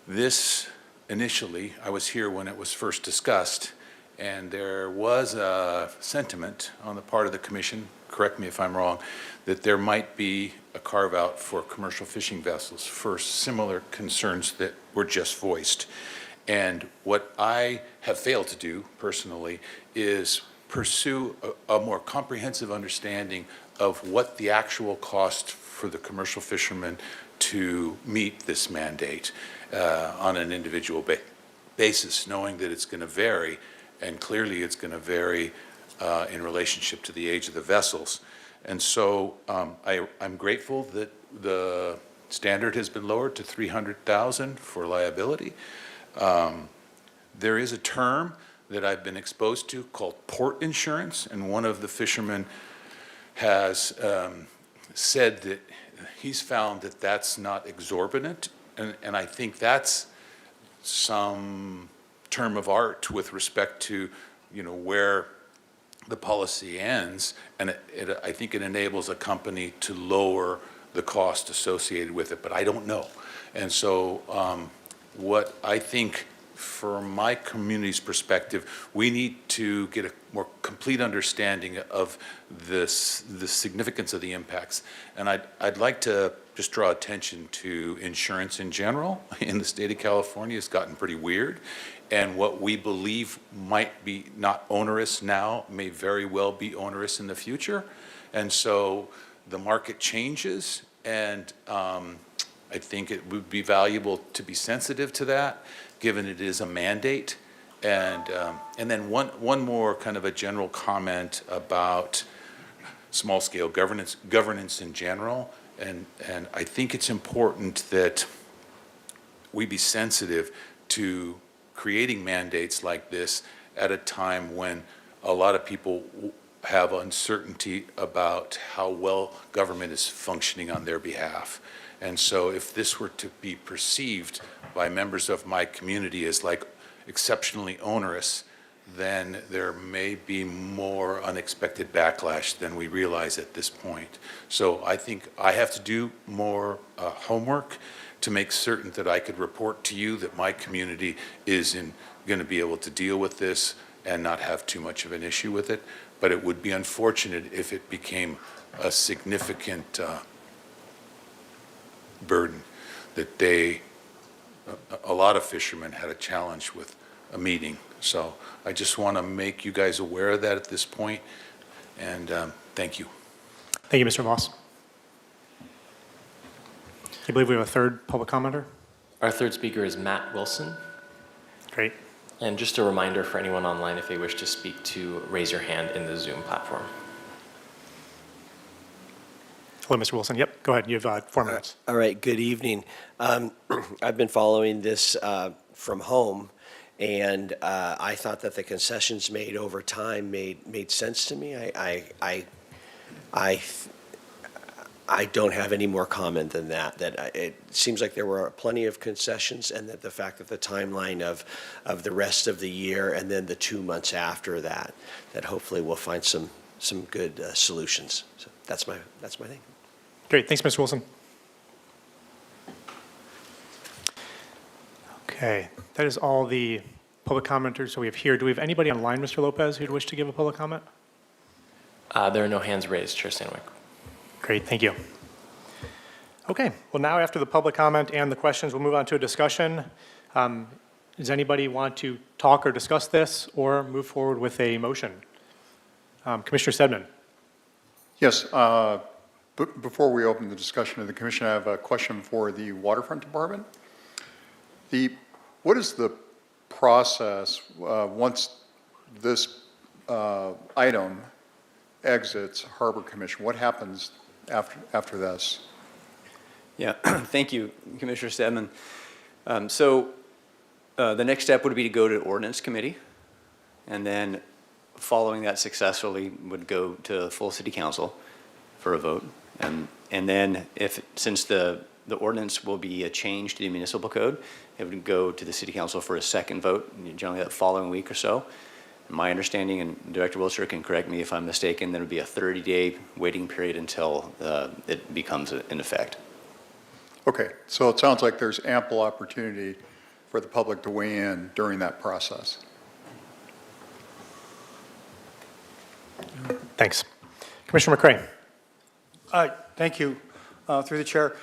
This, initially, I was here when it was first discussed, and there was a sentiment on the part of the Commission, correct me if I'm wrong, that there might be a carve-out for commercial fishing vessels for similar concerns that were just voiced. And what I have failed to do personally is pursue a more comprehensive understanding of what the actual cost for the commercial fishermen to meet this mandate on an individual basis, knowing that it's going to vary, and clearly it's going to vary in relationship to the age of the vessels. And so I'm grateful that the standard has been lowered to 300,000 for liability. There is a term that I've been exposed to called port insurance, and one of the fishermen has said that he's found that that's not exorbitant, and I think that's some term of art with respect to, where the policy ends, and I think it enables a company to lower the cost associated with it, but I don't know. And so what I think, from my community's perspective, we need to get a more complete understanding of the significance of the impacts. And I'd like to just draw attention to insurance in general in the state of California. It's gotten pretty weird. And what we believe might be not onerous now may very well be onerous in the future. And so the market changes, and I think it would be valuable to be sensitive to that, given it is a mandate. And then one more kind of a general comment about small-scale governance in general. And I think it's important that we be sensitive to creating mandates like this at a time when a lot of people have uncertainty about how well government is functioning on their behalf. And so if this were to be perceived by members of my community as like exceptionally onerous, then there may be more unexpected backlash than we realize at this point. So I think I have to do more homework to make certain that I could report to you that my community is going to be able to deal with this and not have too much of an issue with it. But it would be unfortunate if it became a significant burden that a lot of fishermen had a challenge with a meeting. So I just want to make you guys aware of that at this point, and thank you. Thank you, Mr. Moss. I believe we have a third public commenter. Our third speaker is Matt Wilson. Great. And just a reminder for anyone online, if they wish to speak, to raise your hand in the Zoom platform. Hello, Mr. Wilson. Yep, go ahead. You have 4 minutes. All right, good evening. I've been following this from home, and I thought that the concessions made over time made sense to me. I don't have any more comment than that. It seems like there were plenty of concessions, and that the fact that the timeline of the rest of the year and then the 2 months after that hopefully we'll find some good solutions. So that's my thing. Great. Thanks, Mr. Wilson. Okay, that is all the public commenters we have here. Do we have anybody online, Mr. Lopez, who'd wish to give a public comment? There are no hands raised, Chair Stanwyck. Great, thank you. Okay, well, now after the public comment and the questions, we'll move on to a discussion. Does anybody want to talk or discuss this or move forward with a motion? Commissioner Stedman. Yes, before we open the discussion of the commission, I have a question for the Waterfront Department. What is the process once this item exits Harbor Commission? What happens after this? Yeah, thank you, Commissioner Stedman. So the next step would be to go to Ordinance Committee, and then following that successfully would go to full City Council for a vote. And then since the ordinance will be a change to the municipal code, it would go to the City Council for a second vote, generally that following week or so. My understanding, and Director Wiltshire can correct me if I'm mistaken, there would be a 30-day waiting period until it becomes in effect. Okay, so it sounds like there's ample opportunity for the public to weigh in during that process. Thanks. Commissioner McCray. Thank you, through the chair.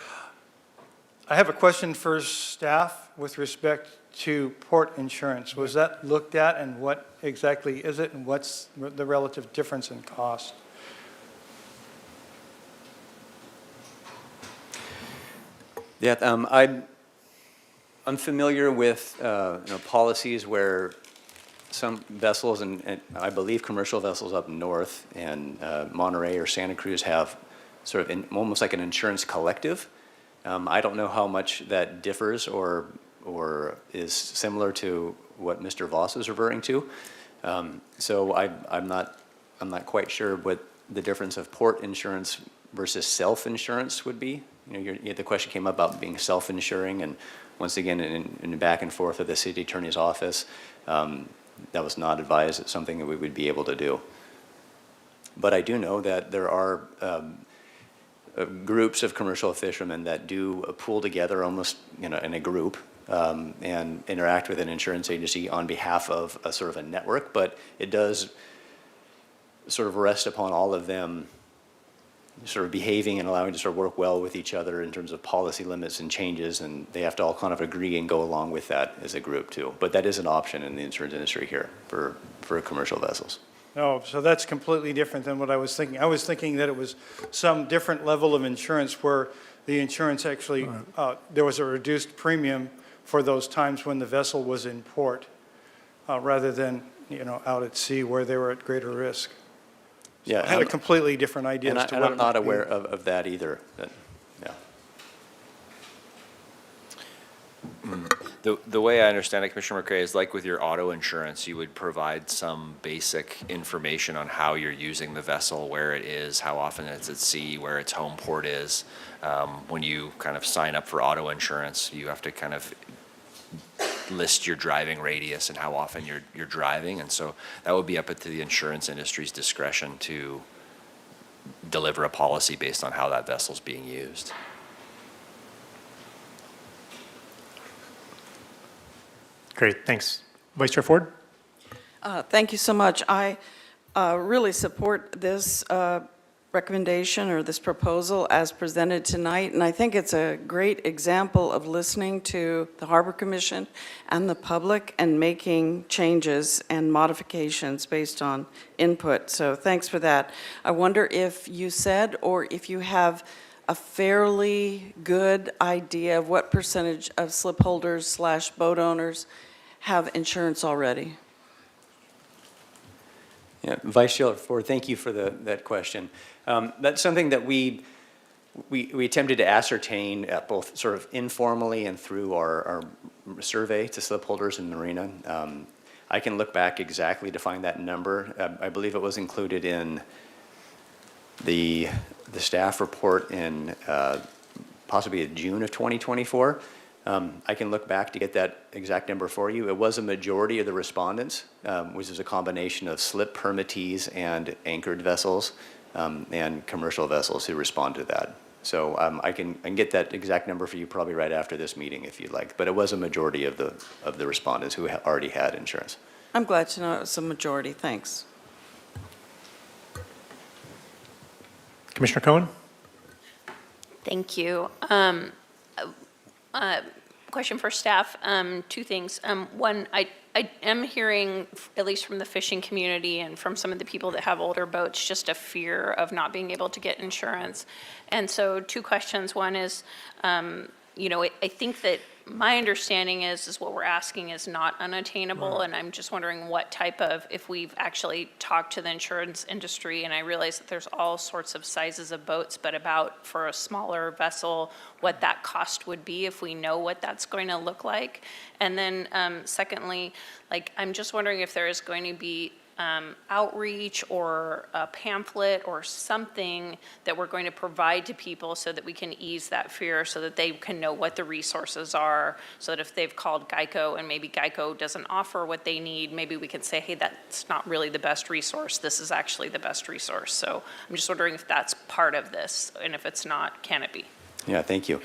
I have a question for staff with respect to port insurance. Was that looked at, and what exactly is it, and what's the relative difference in cost? Yeah, I'm familiar with policies where some vessels, and I believe commercial vessels up north and Monterey or Santa Cruz have sort of almost like an insurance collective. I don't know how much that differs or is similar to what Mr. Voss was referring to. So I'm not quite sure what the difference of port insurance versus self-insurance would be. You know, the question came up about being self-insuring, and once again, in the back and forth of the city attorney's office, that was not advised. It's something that we would be able to do. But I do know that there are groups of commercial fishermen that do pool together almost, you know, in a group and interact with an insurance agency on behalf of a sort of a network, but it does sort of rest upon all of them sort of behaving and allowing to sort of work well with each other in terms of policy limits and changes, and they have to all kind of agree and go along with that as a group too. But that is an option in the insurance industry here for commercial vessels. No, so that's completely different than what I was thinking. I was thinking that it was some different level of insurance where the insurance actually, there was a reduced premium for those times when the vessel was in port, rather than, you know, out at sea where they were at greater risk. Yeah, I had a completely different idea as to what I'm it not might be. aware of that either. But, yeah. The way I understand it, Commissioner McCray, is like with your auto insurance, you would provide some basic information on how you're using the vessel, where it is, how often it's at sea, where its home port is. When you kind of sign up for auto insurance, you have to kind of list your driving radius and how often you're driving, and so that would be up to the insurance industry's discretion to deliver a policy based on how that vessel's being used. Great, thanks. Vice Chair Ford? Thank you so much. I really support this recommendation or this proposal as presented tonight, and I think it's a great example of listening to the Harbor Commission and the public and making changes and modifications based on input. So thanks for that. I wonder if you said, or if you have a fairly good idea of what percentage of slip holders / boat owners have insurance already? Yeah, Vice Chair Ford, thank you for that question. That's something that we attempted to ascertain at both sort of informally and through our survey to slip holders in Marina. I can look back exactly to find that number. I believe it was included in the staff report in possibly June of 2024. I can look back to get that exact number for you. It was a majority of the respondents, which is a combination of slip permittees and anchored vessels and commercial vessels who respond to that. So I can get that exact number for you probably right after this meeting if you'd like. But it was a majority of the respondents who already had insurance. I'm glad to know it's a majority. Thanks. Commissioner Cohen? Thank you. Question for staff, two things. One, I am hearing, at least from the fishing community and from some of the people that have older boats, just a fear of not being able to get insurance. And so two questions. One is, you know, I think that my understanding is what we're asking is not unattainable, right. And I'm just wondering what type of, if we've actually talked to the insurance industry, and I realize that there's all sorts of sizes of boats, but about for a smaller vessel, what that cost would be if we know what that's going to look like. And then secondly, like, I'm just wondering if there is going to be outreach or a pamphlet or something that we're going to provide to people so that we can ease that fear, so that they can know what the resources are, so that if they've called Geico and maybe Geico doesn't offer what they need, maybe we can say, hey, that's not really the best resource. This is actually the best resource. So I'm just wondering if that's part of this, and if it's not, can it be? Yeah, thank you.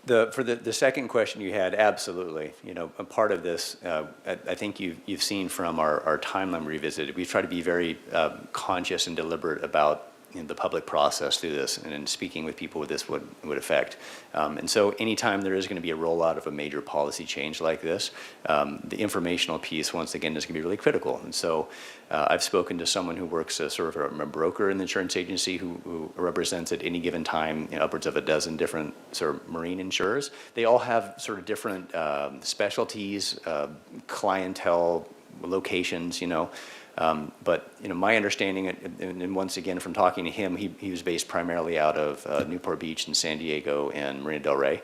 For the second question you had, absolutely. You know, a part of this, I think you've seen from our timeline revisited, we try to be very conscious and deliberate about the public process through this and in speaking with people with this would affect. And so anytime there is going to be a rollout of a major policy change like this, the informational piece, once again, is going to be really critical. And so I've spoken to someone who works as sort of a broker in the insurance agency who represents at any given time upwards of a dozen different sort of marine insurers. They all have sort of different specialties, clientele, locations, but my understanding, and once again from talking to him, he was based primarily out of Newport Beach and San Diego and Marina del Rey.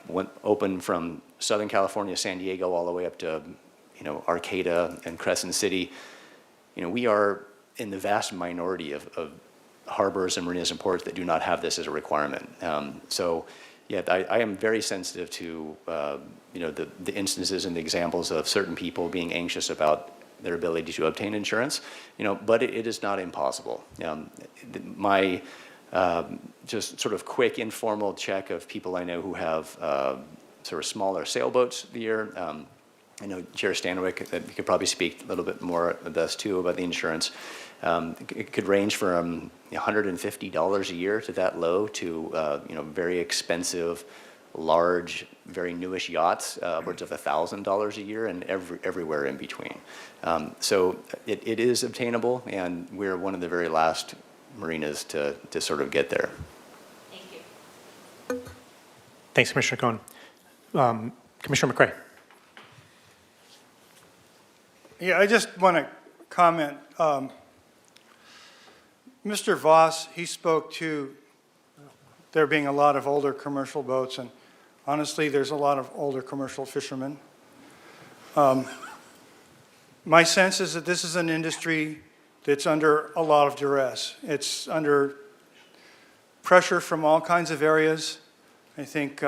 Went open from Southern California, San Diego, all the way up to Arcata and Crescent City. We are in the vast minority of harbors and marinas and ports that do not have this as a requirement. So yeah, I am very sensitive to the instances and the examples of certain people being anxious about their ability to obtain insurance, but it is not impossible. My just sort of quick informal check of people I know who have sort of smaller sailboats here. I know Chair Stanwyck, that he could probably speak a little bit more of this too about the insurance. It could range from $150 a year to that low to very expensive, large, very newish yachts, upwards of $1,000 a year, and everywhere in between. So it is obtainable, and we're one of the very last marinas to sort of get there. Thank you. Thanks, Commissioner Cohen. Commissioner McCray. Yeah, I just want to comment. Mr. Voss, he spoke to there being a lot of older commercial boats, and honestly, there's a lot of older commercial fishermen. My sense is that this is an industry that's under a lot of duress. It's under pressure from all kinds of areas. I think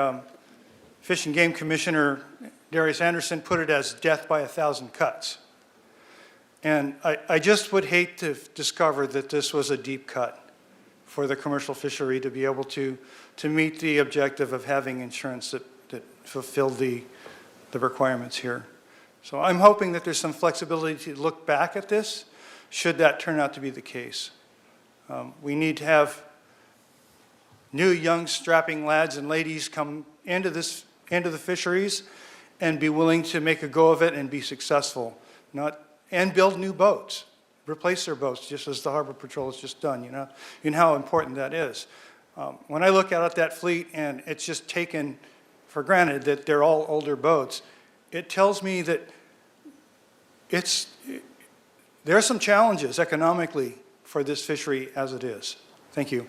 Fish and Game Commissioner Darius Anderson put it as death by 1,000 cuts. And I just would hate to discover that this was a deep cut for the commercial fishery to be able to meet the objective of having insurance that fulfilled the requirements here. So I'm hoping that there's some flexibility to look back at this, should that turn out to be the case. We need to have new, young, strapping lads and ladies come into the fisheries and be willing to make a go of it and be successful, and build new boats, replace their boats, just as the Harbor Patrol has just done, you know how important that is. When I look out at that fleet and it's just taken for granted that they're all older boats, it tells me that there are some challenges economically for this fishery as it is. Thank you.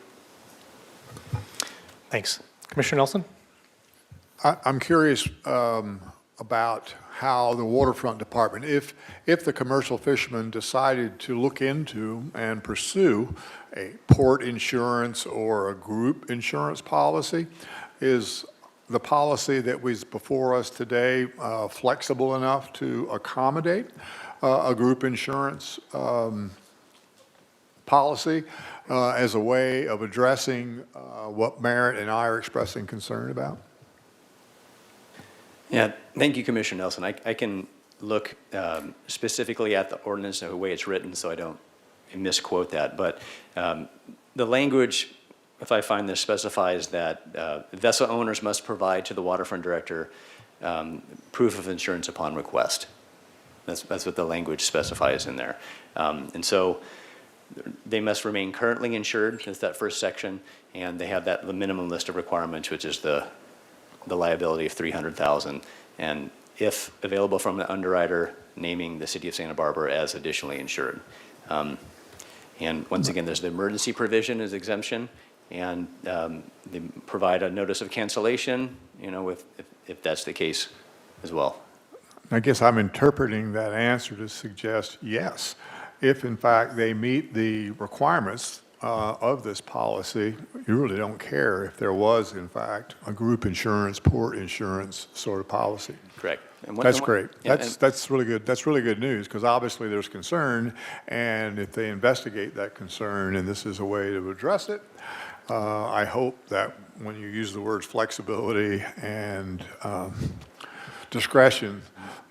Thanks. Commissioner Nelson? I'm curious about how the Waterfront Department, if the commercial fishermen decided to look into and pursue a port insurance or a group insurance policy, is the policy that was before us today flexible enough to accommodate a group insurance policy as a way of addressing what Merritt and I are expressing concern about? Yeah, thank you, Commissioner Nelson. I can look specifically at the ordinance and the way it's written so I don't misquote that. But the language, if I find this, specifies that vessel owners must provide to the waterfront director proof of insurance upon request. That's what the language specifies in there. And so they must remain currently insured, that's that first section, and they have the minimum list of requirements, which is the liability of $300,000, and if available from the underwriter, naming the city of Santa Barbara as additionally insured. And once again, there's the emergency provision as exemption, and they provide a notice of cancellation, if that's the case as well. I guess I'm interpreting that answer to suggest yes. If in fact they meet the requirements of this policy, you really don't care if there was in fact a group insurance, port insurance sort of policy. Correct. That's great. Yeah, That's really good. That's really good news, because obviously there's concern, and if they investigate that concern and this is a way to address it, I hope that when you use the words flexibility and discretion,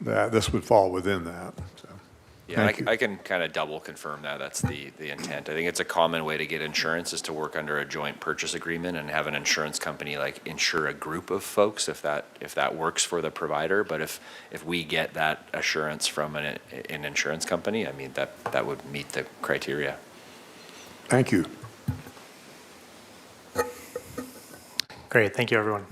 that this would fall within that. So, Yeah, Thank you. I can kind of double confirm that. That's the intent. I think it's a common way to get insurance is to work under a joint purchase agreement and have an insurance company like insure a group of folks if that works for the provider. But if we get that assurance from an insurance company, I mean, that would meet the criteria. Thank you. Great, thank you, everyone.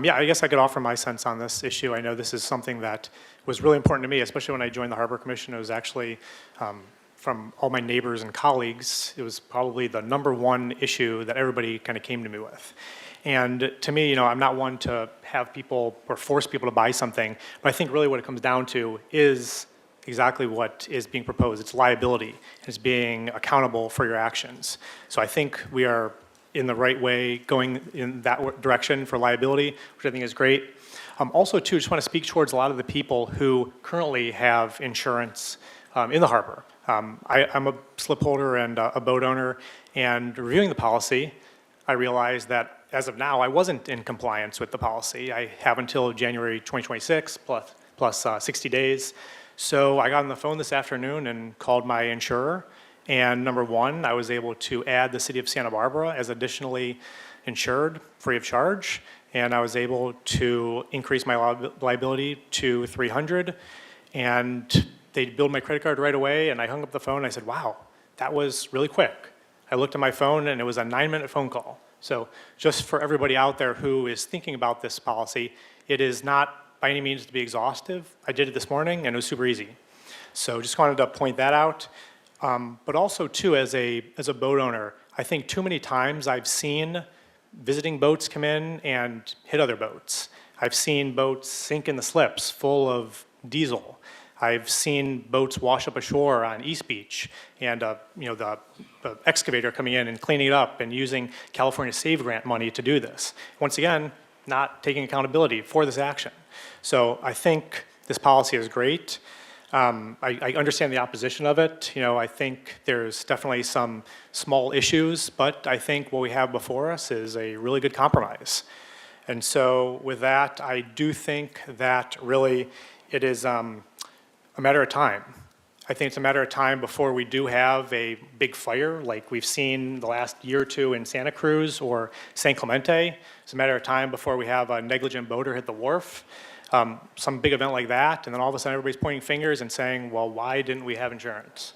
Yeah, I guess I could offer my sense on this issue. I know this is something that was really important to me, especially when I joined the Harbor Commission. It was actually, from all my neighbors and colleagues, it was probably the #1 issue that everybody kind of came to me with. And to me, I'm not one to have people or force people to buy something, but I think really what it comes down to is exactly what is being proposed. It's liability. It's being accountable for your actions. So I think we are in the right way going in that direction for liability, which I think is great. Also, too, just want to speak towards a lot of the people who currently have insurance in the harbor. I'm a slip holder and a boat owner, and reviewing the policy, I realized that as of now, I wasn't in compliance with the policy. I have until January 2026 plus 60 days. So I got on the phone this afternoon and called my insurer. And #1, I was able to add the city of Santa Barbara as additionally insured, free of charge. And I was able to increase my liability to $300. And they billed my credit card right away. And I hung up the phone and I said, wow, that was really quick. I looked at my phone and it was a 9-minute phone call. So just for everybody out there who is thinking about this policy, it is not by any means to be exhaustive. I did it this morning and it was super easy. So just wanted to point that out. But also too, as a boat owner, I think too many times I've seen visiting boats come in and hit other boats. I've seen boats sink in the slips full of diesel. I've seen boats wash up ashore on East Beach, and the excavator coming in and cleaning it up and using California Save Grant money to do this. Once again, not taking accountability for this action. So I think this policy is great. I understand the opposition of it. I think there's definitely some small issues, but I think what we have before us is a really good compromise. And so with that, I do think that really it is a matter of time. I think it's a matter of time before we do have a big fire like we've seen the last year or two in Santa Cruz or San Clemente. It's a matter of time before we have a negligent boater hit the wharf. Some big event like that, and then all of a sudden everybody's pointing fingers and saying, well, why didn't we have insurance?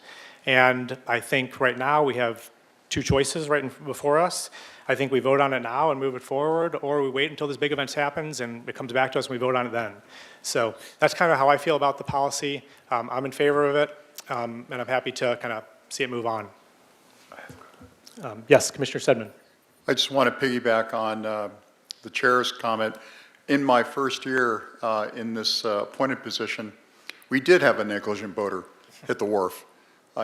And I think right now we have two choices before us. I think we vote on it now and move it forward, or we wait until this big event happens and it comes back to us and we vote on it then. So that's kind of how I feel about the policy. I'm in favor of it, and I'm happy to kind of see it move on. Yes, Commissioner Stedman. I just want to piggyback on the chair's comment. In my first year in this appointed position, we did have a negligent boater hit the wharf.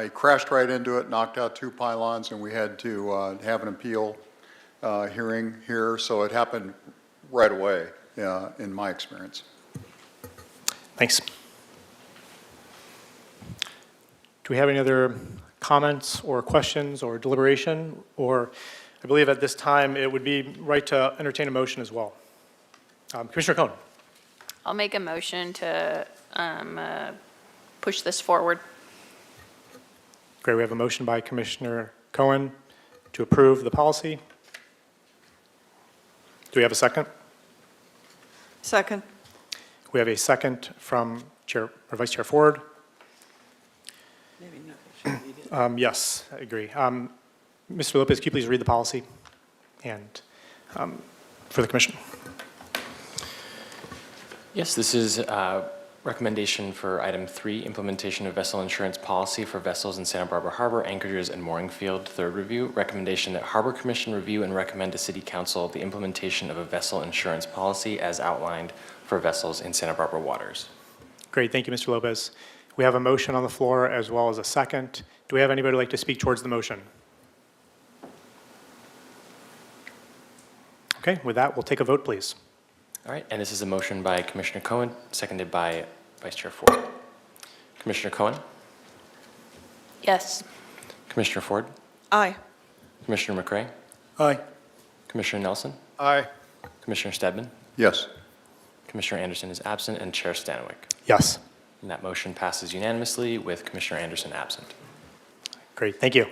He crashed right into it, knocked out 2 pylons, and we had to have an appeal hearing here. So it happened right away in my experience. Thanks. Do we have any other comments or questions or deliberation? Or I believe at this time it would be right to entertain a motion as well. Commissioner Cohen. I'll make a motion to push this forward. Great, we have a motion by Commissioner Cohen to approve the policy. Do we have a second? Second. We have a second from Vice Chair Ford. Yes, I agree. Mr. Lopez, can you please read the policy and for the commission? Yes, this is recommendation for item 3, implementation of vessel insurance policy for vessels in Santa Barbara Harbor, anchorages, and mooring field. Third review, recommendation that Harbor Commission review and recommend to City Council the implementation of a vessel insurance policy as outlined for vessels in Santa Barbara waters. Great, thank you, Mr. Lopez. We have a motion on the floor as well as a second. Do we have anybody who'd like to speak towards the motion? Okay, with that, we'll take a vote, please. All right, and this is a motion by Commissioner Cohen, seconded by Vice Chair Ford. Commissioner Cohen? Yes. Commissioner Ford? Aye. Commissioner McCray? Aye. Commissioner Nelson? Aye. Commissioner Stedman? Yes. Commissioner Anderson is absent, and Chair Stanwyck. Yes. And that motion passes unanimously with Commissioner Anderson absent. Great, thank you.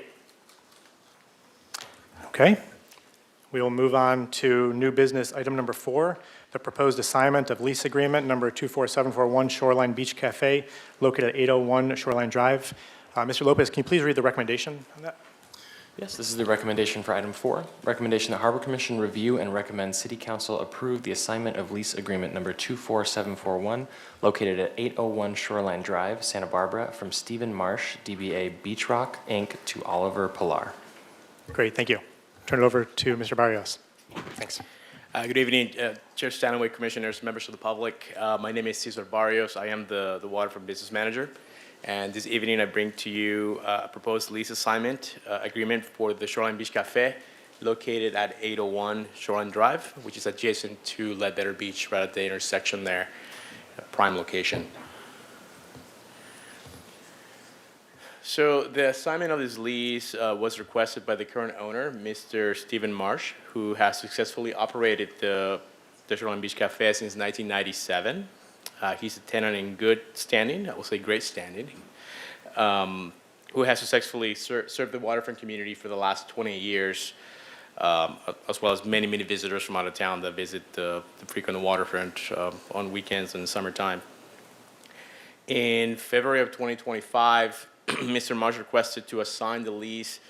Okay, we will move on to new business item number 4, the proposed assignment of lease agreement number 24741 Shoreline Beach Cafe located at 801 Shoreline Drive. Mr. Lopez, can you please read the recommendation on that? Yes, this is the recommendation for item 4. Recommendation that Harbor Commission review and recommend City Council approve the assignment of lease agreement number 24741 located at 801 Shoreline Drive, Santa Barbara, from Stephen Marsh, DBA Beach Rock, Inc., to Oliver Pilar. Great, thank you. Turn it over to Mr. Barrios. Thanks. Good evening, Chair Stanaway, Commissioners, members of the public. My name is Cesar Barrios. I am the Waterfront Business Manager. And this evening, I bring to you a proposed lease assignment agreement for the Shoreline Beach Cafe located at 801 Shoreline Drive, which is adjacent to Ledbetter Beach, right at the intersection there, a prime location. So the assignment of this lease was requested by the current owner, Mr. Stephen Marsh, who has successfully operated the Shoreline Beach Cafe since 1997. He's a tenant in good standing, I will say great standing, who has successfully served the waterfront community for the last 20 years, as well as many, many visitors from out of town that visit the frequent waterfront on weekends and summertime. In February of 2025, Mr. Marsh requested to assign the lease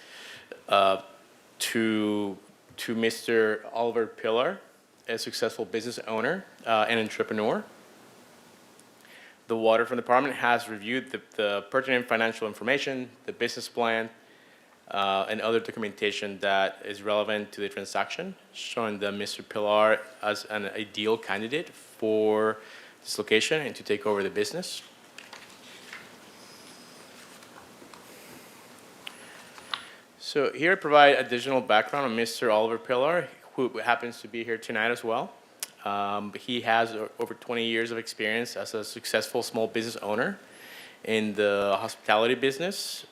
to Mr. Oliver Pilar, a successful business owner and entrepreneur. The Waterfront Department has reviewed the pertinent financial information, the business plan, and other documentation that is relevant to the transaction, showing that Mr. Pilar as an ideal candidate for this location and to take over the business. So here I provide additional background on Mr. Oliver Pilar, who happens to be here tonight as well. He has over 20 years of experience as a successful small business owner in the hospitality business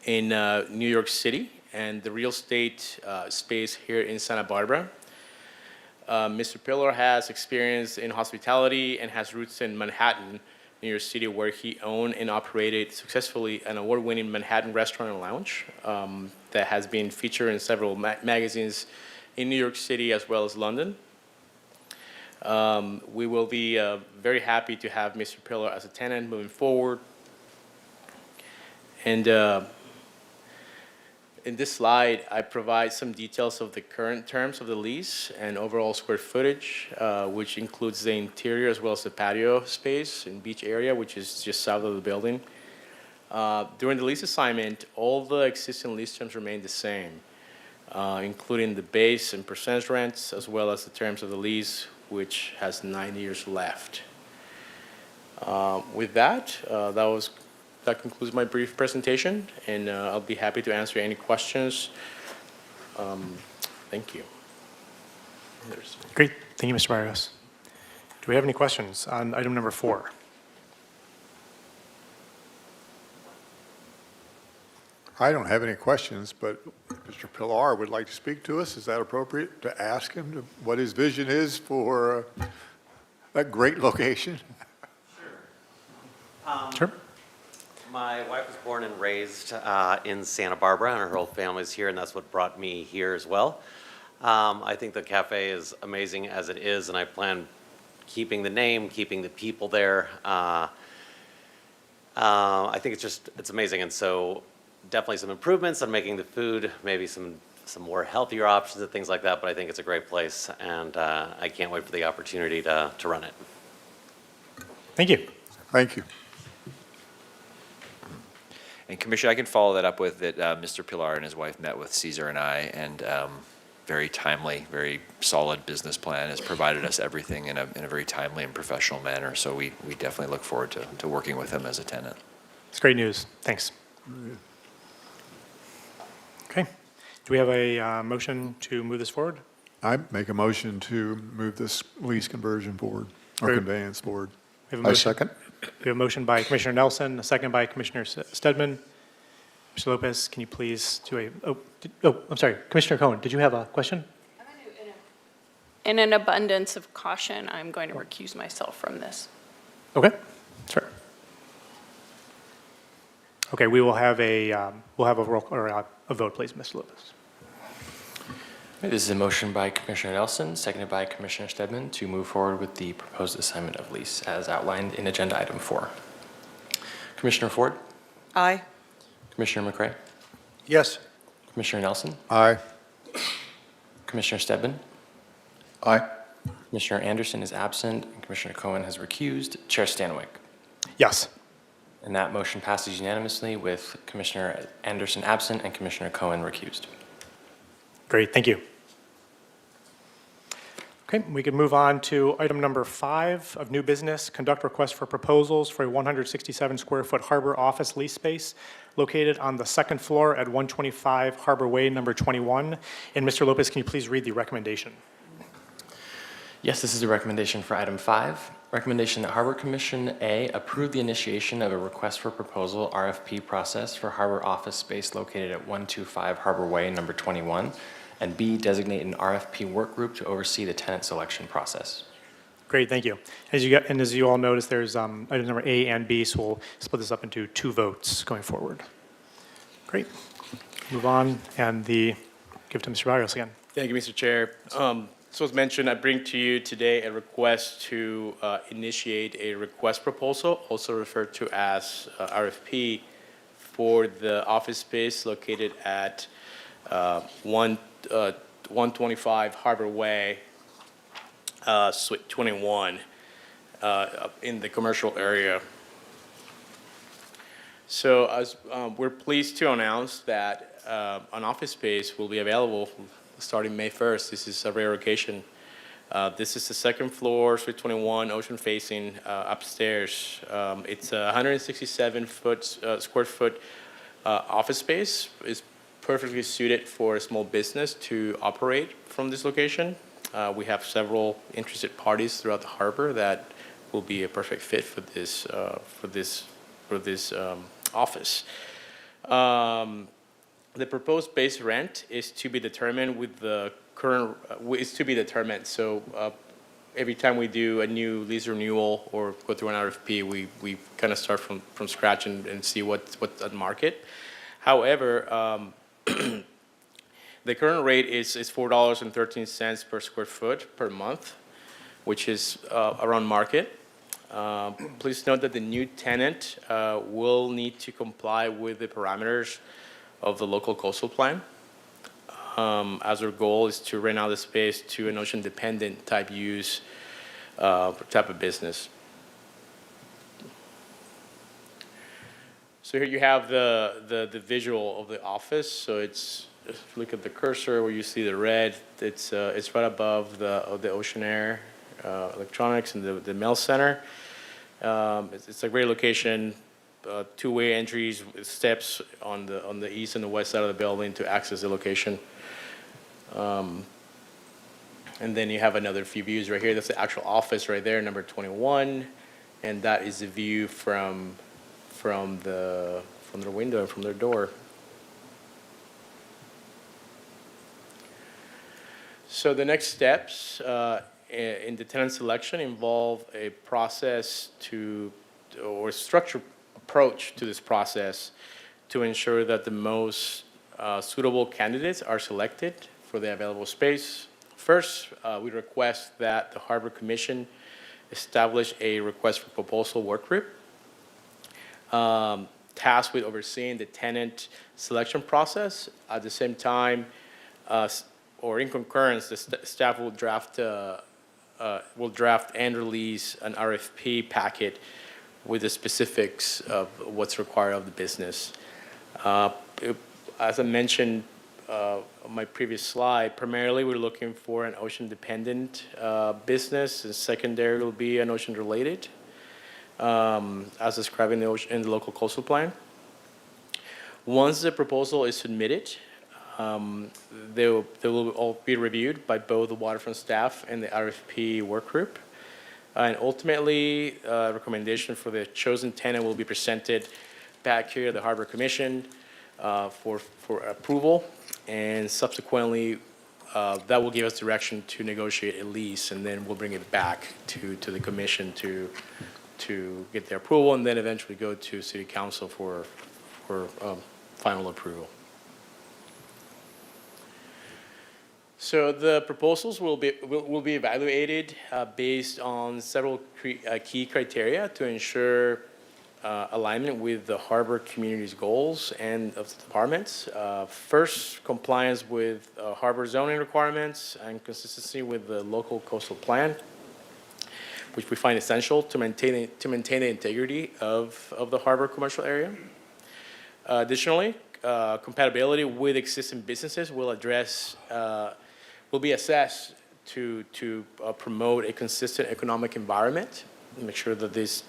in New York City and the real estate space here in Santa Barbara. Mr. Pilar has experience in hospitality and has roots in Manhattan, New York City, where he owned and operated successfully an award-winning Manhattan restaurant and lounge that has been featured in several magazines in New York City as well as London. We will be very happy to have Mr. Pilar as a tenant moving forward. And in this slide, I provide some details of the current terms of the lease and overall square footage, which includes the interior as well as the patio space in beach area, which is just south of the building. During the lease assignment, all the existing lease terms remain the same, including the base and percentage rents, as well as the terms of the lease, which has 9 years left. With that, that concludes my brief presentation, and I'll be happy to answer any questions. Thank you. Great, thank you, Mr. Barrios. Do we have any questions on item number 4? I don't have any questions, but Mr. Pilar would like to speak to us. Is that appropriate to ask him what his vision is for that great location? Sure. My wife was born and raised in Santa Barbara, and her whole family's here, and that's what brought me here as well. I think the cafe is amazing as it is, and I plan keeping the name, keeping the people there. I think it's amazing, and so definitely some improvements on making the food, maybe some more healthier options and things like that, but I think it's a great place, and I can't wait for the opportunity to run it. Thank you. Thank you. And Commissioner, I can follow that up with that Mr. Pilar and his wife met with Cesar and I, and very timely, very solid business plan, has provided us everything in a very timely and professional manner. So we definitely look forward to working with him as a tenant. It's great news. Thanks. Okay. Do we have a motion to move this forward? I make a motion to move this lease conversion forward, or Great. conveyance forward. We have a I motion- second. We have a motion by Commissioner Nelson, a second by Commissioner Stedman. Mr. Lopez, can you please do I'm sorry, Commissioner Cohen, did you have a question? In an abundance of caution, I'm going to recuse myself from this. Okay, Okay, we will have we'll have a roll, or a vote, please, Mr. Lopez. This is a motion by Commissioner Nelson, seconded by Commissioner Stedman to move forward with the proposed assignment of lease as outlined in Agenda Item 4. Commissioner Ford? Aye. Commissioner McCray? Yes. Commissioner Nelson? Aye. Commissioner Stedman? Aye. Commissioner Anderson is absent, and Commissioner Cohen has recused. Chair Stanwyck? Yes. And that motion passes unanimously with Commissioner Anderson absent and Commissioner Cohen recused. Great, thank you. Okay, we can move on to item number 5 of new business, conduct request for proposals for a 167 square foot harbor office lease space located on the second floor at 125 Harbor Way, number 21. And Mr. Lopez, can you please read the recommendation? Yes, this is a recommendation for item 5. Recommendation that Harbor Commission A, approve the initiation of a request for proposal RFP process for harbor office space located at 125 Harbor Way, number 21, and B, designate an RFP work group to oversee the tenant selection process. Great, thank you. As you all noticed, there's item number A and B, so we'll split this up into 2 votes going forward. Great. Move on and give it to Mr. Barrios again. Thank you, Mr. Chair. So as mentioned, I bring to you today a request to initiate a request proposal, also referred to as RFP, for the office space located at 125 Harbor Way, Suite 21, in the commercial area. So as we're pleased to announce that an office space will be available starting May 1st. This is a rare occasion. This is the second floor, Suite 21, ocean facing, upstairs. It's a 167 square foot office space. It's perfectly suited for a small business to operate from this location. We have several interested parties throughout the harbor that will be a perfect fit for this office. The proposed base rent is to be determined with the current, So every time we do a new lease renewal or go through an RFP, we kind of start from scratch and see what's on market. However, the current rate is $4.13 per square foot per month, which is around market. Please note that the new tenant will need to comply with the parameters of the local coastal plan, as our goal is to rent out the space to an ocean-dependent type use, type of business. So here you have the visual of the office. So it's, if you look at the cursor where you see the red, it's right above the Ocean Air Electronics and the mail center. It's a great location. 2-way entries, steps on the east and the west side of the building to access the location. And then you have another few views right here. That's the actual office right there, number 21, and that is the view from their window and from their door. So the next steps in the tenant selection involve a process or structure approach to this process to ensure that the most suitable candidates are selected for the available space. First, we request that the Harbor Commission establish a request for proposal work group tasked with overseeing the tenant selection process. At the same time, or in concurrence, the staff will draft and release an RFP packet with the specifics of what's required of the business. As I mentioned on my previous slide, primarily we're looking for an ocean-dependent business, and secondary will be an ocean-related, as described in the local coastal plan. Once the proposal is submitted, they will all be reviewed by both the waterfront staff and the RFP work group. And ultimately, a recommendation for the chosen tenant will be presented back here at the Harbor Commission for approval, and subsequently, that will give us direction to negotiate a lease, and then we'll bring it back to the commission to get their approval, and then eventually go to City Council for final approval. So the proposals will be evaluated based on several key criteria to ensure alignment with the harbor community's goals and of the departments. First, compliance with harbor zoning requirements and consistency with the local coastal plan, which we find essential to maintain the integrity of the harbor commercial area. Additionally, compatibility with existing businesses will be assessed to promote a consistent economic environment and make sure that this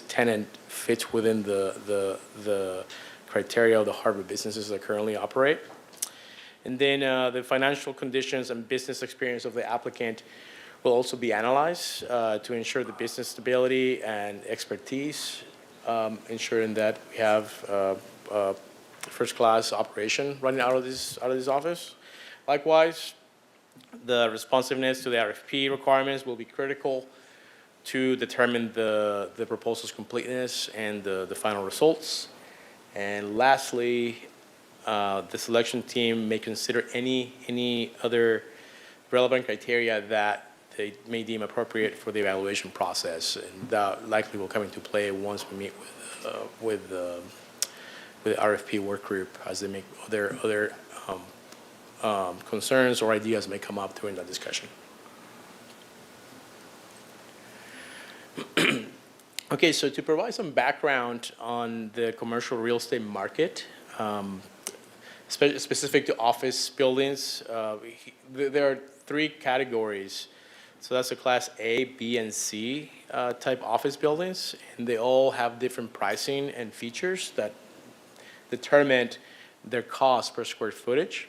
tenant fits within the criteria of the harbor businesses that currently operate. And then the financial conditions and business experience of the applicant will also be analyzed to ensure the business stability and expertise, ensuring that we have first-class operation running out of this office. Likewise, the responsiveness to the RFP requirements will be critical to determine the proposal's completeness and the final results. And lastly, the selection team may consider any other relevant criteria that they may deem appropriate for the evaluation process, and that likely will come into play once we meet with the RFP work group as they make other concerns or ideas may come up during that discussion. Okay, so to provide some background on the commercial real estate market, specific to office buildings, there are three categories. So that's the Class A, B, and C type office buildings, and they all have different pricing and features that determine their cost per square footage.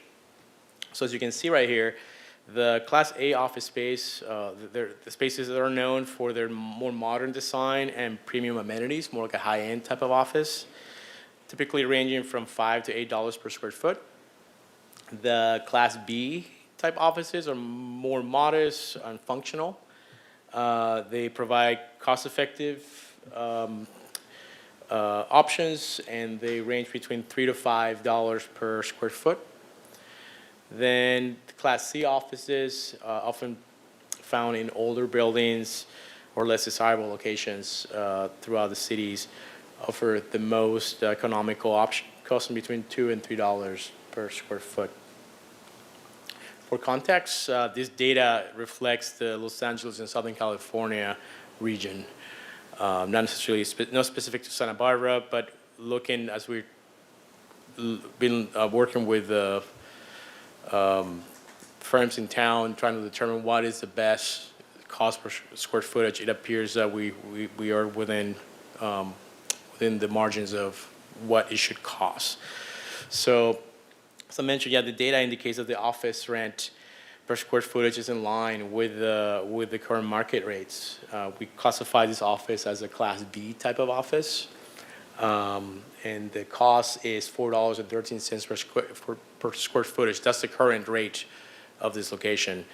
So as you can see right here, the Class A office space, the spaces that are known for their more modern design and premium amenities, more like a high-end type of office, typically ranging from $5 to $8 per square foot. The Class B type offices are more modest and functional. They provide cost-effective options, and they range between $3 to $5 per square foot. Then the Class C offices, often found in older buildings or less desirable locations throughout the cities, offer the most economical option, costing between $2 and $3 per square foot. For context, this data reflects the Los Angeles and Southern California region, not necessarily not specific to Santa Barbara, but looking as we've been working with firms in town, trying to determine what is the best cost per square footage. It appears that we are within the margins of what it should cost. So, as I mentioned, the data indicates that the office rent per square footage is in line with the current market rates. We classify this office as a Class B type of office, and the cost is $4.13 per square footage. That's the current rate of this location.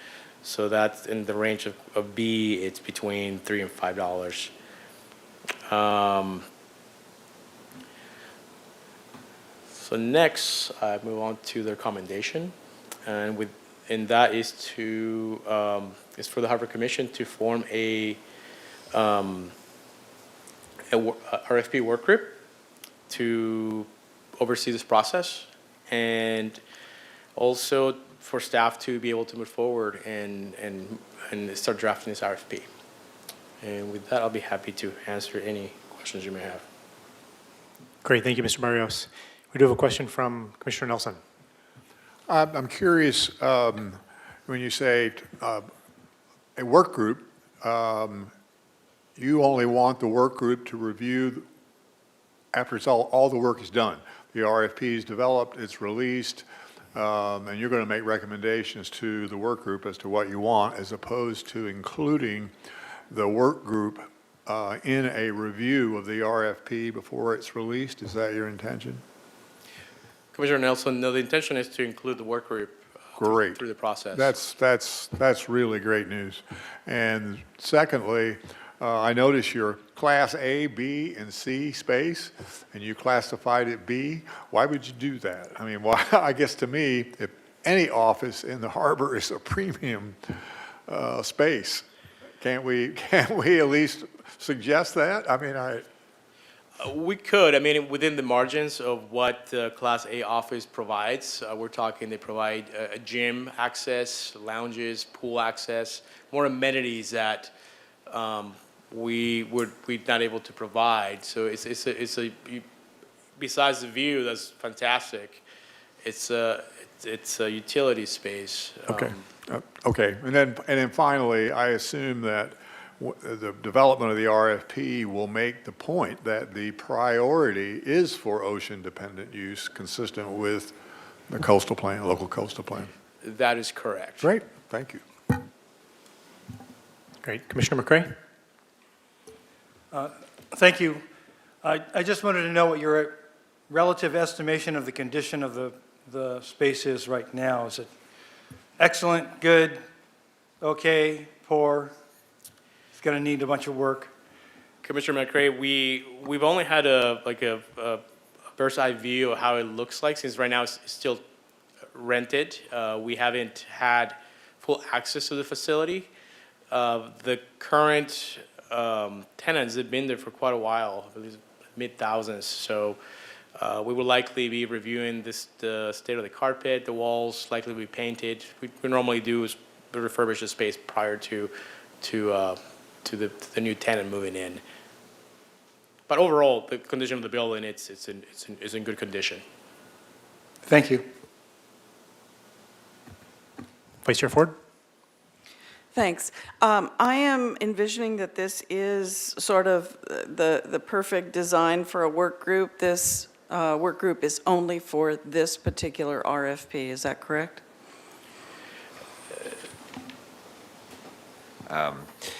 So that's in the range of B. It's between $3 and $5. So next, I move on to the recommendation, and that is for the Harbor Commission to form a RFP work group to oversee this process, and also for staff to be able to move forward and start drafting this RFP. And with that, I'll be happy to answer any questions you may have. Great, thank you, Mr. Barrios. We do have a question from Commissioner Nelson. I'm curious, when you say a work group, you only want the work group to review after all the work is done. The RFP is developed, it's released, and you're going to make recommendations to the work group as to what you want, as opposed to including the work group in a review of the RFP before it's released. Is that your intention? Commissioner Nelson, no, the intention is to include the work group Great. through the process. That's really great news. And secondly, I notice your Class A, B, and C space, and you classified it B. Why would you do that? I mean, why? I guess to me, if any office in the harbor is a premium space, can't we at least suggest that? I mean, We could, I mean, within the margins of what the Class A office provides, we're talking they provide a gym access, lounges, pool access, more amenities that we're not able to provide. So it's a besides the view, that's fantastic. It's a utility space. okay. Okay, and then finally, I assume that the development of the RFP will make the point that the priority is for ocean-dependent use consistent with the coastal plan, local coastal plan. That is correct. Great, thank you. Great. Commissioner McCray? Thank you. I just wanted to know what your relative estimation of the condition of the space is right now. Is it excellent, good, okay, poor? It's going to need a bunch of work. Commissioner McCray, we've only had a bird's eye view of how it looks like, since right now it's still rented. We haven't had full access to the facility. The current tenants have been there for quite a while, I believe mid-thousands. So we will likely be reviewing the state of the carpet, the walls likely be painted. We normally do is refurbish the space prior to the new tenant moving in. But overall, the condition of the building, it's in good condition. Thank you. Vice Chair Ford? Thanks. I am envisioning that this is sort of the perfect design for a work group. This work group is only for this particular RFP, is that correct?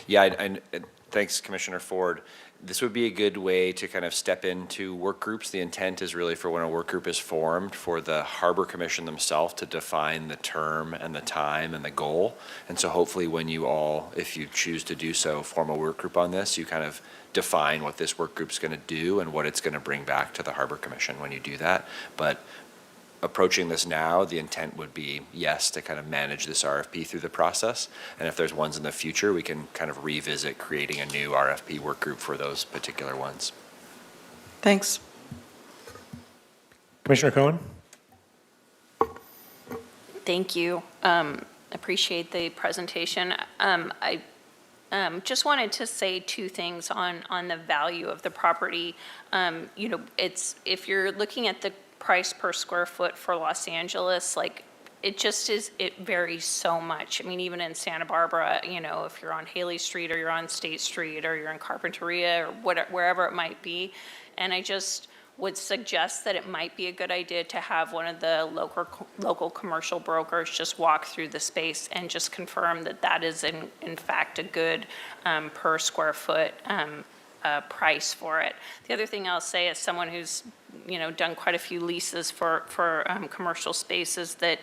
Yeah, thanks, Commissioner Ford. This would be a good way to kind of step into work groups. The intent is really for when a work group is formed, for the Harbor Commission themselves to define the term and the time and the goal. And so hopefully when you all, if you choose to do so, form a work group on this, you kind of define what this work group's going to do and what it's going to bring back to the Harbor Commission when you do that. But approaching this now, the intent would be, yes, to kind of manage this RFP through the process. And if there's ones in the future, we can kind of revisit creating a new RFP work group for those particular ones. Thanks. Commissioner Cohen? Thank you. Appreciate the presentation. I just wanted to say two things on the value of the property. You know, if you're looking at the price per square foot for Los Angeles, like it varies so much. I mean, even in Santa Barbara, you know, if you're on Haley Street or you're on State Street or you're in Carpinteria or wherever it might be. And I just would suggest that it might be a good idea to have one of the local commercial brokers just walk through the space and just confirm that that is in fact a good per square foot price for it. The other thing I'll say as someone who's, you know, done quite a few leases for commercial spaces, that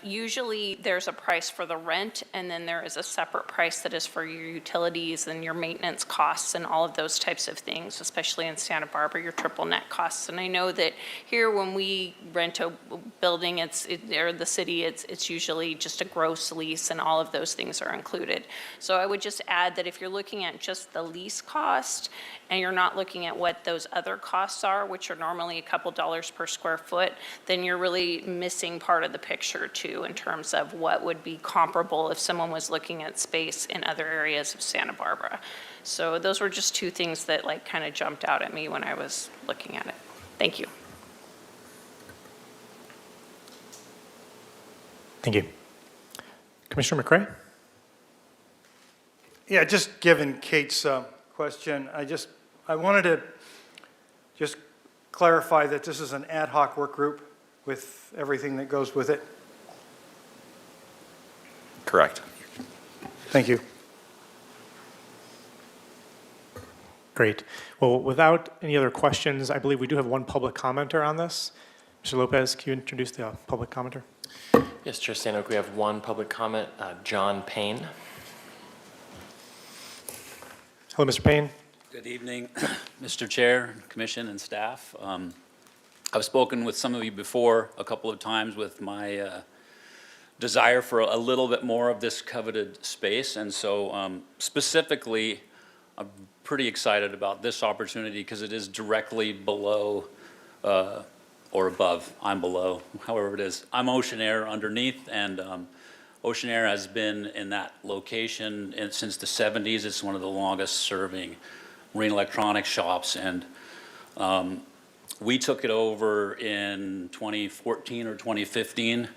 usually there's a price for the rent, and then there is a separate price that is for your utilities and your maintenance costs and all of those types of things, especially in Santa Barbara, your triple net costs. And I know that here when we rent a building, or the city, it's usually just a gross lease, and all of those things are included. So I would just add that if you're looking at just the lease cost and you're not looking at what those other costs are, which are normally a couple dollars per square foot, then you're really missing part of the picture too, in terms of what would be comparable if someone was looking at space in other areas of Santa Barbara. So those were just two things that like kind of jumped out at me when I was looking at it. Thank you. Thank you. Commissioner McCray? Yeah, just given Kate's question, I wanted to just clarify that this is an ad hoc work group with everything that goes with it. Correct. Thank you. Great. Well, without any other questions, I believe we do have one public commenter on this. Mr. Lopez, can you introduce the public commenter? Yes, Chair Stanhope, we have one public comment, John Payne. Hello, Mr. Payne. Good evening, Mr. Chair, Commission, and staff. I've spoken with some of you before a couple of times with my desire for a little bit more of this coveted space, and so specifically, I'm pretty excited about this opportunity because it is directly below or above. I'm below, however it is. I'm Ocean Air underneath, and Ocean Air has been in that location since the 70s. It's one of the longest serving marine electronics shops, and we took it over in 2014 or 2015,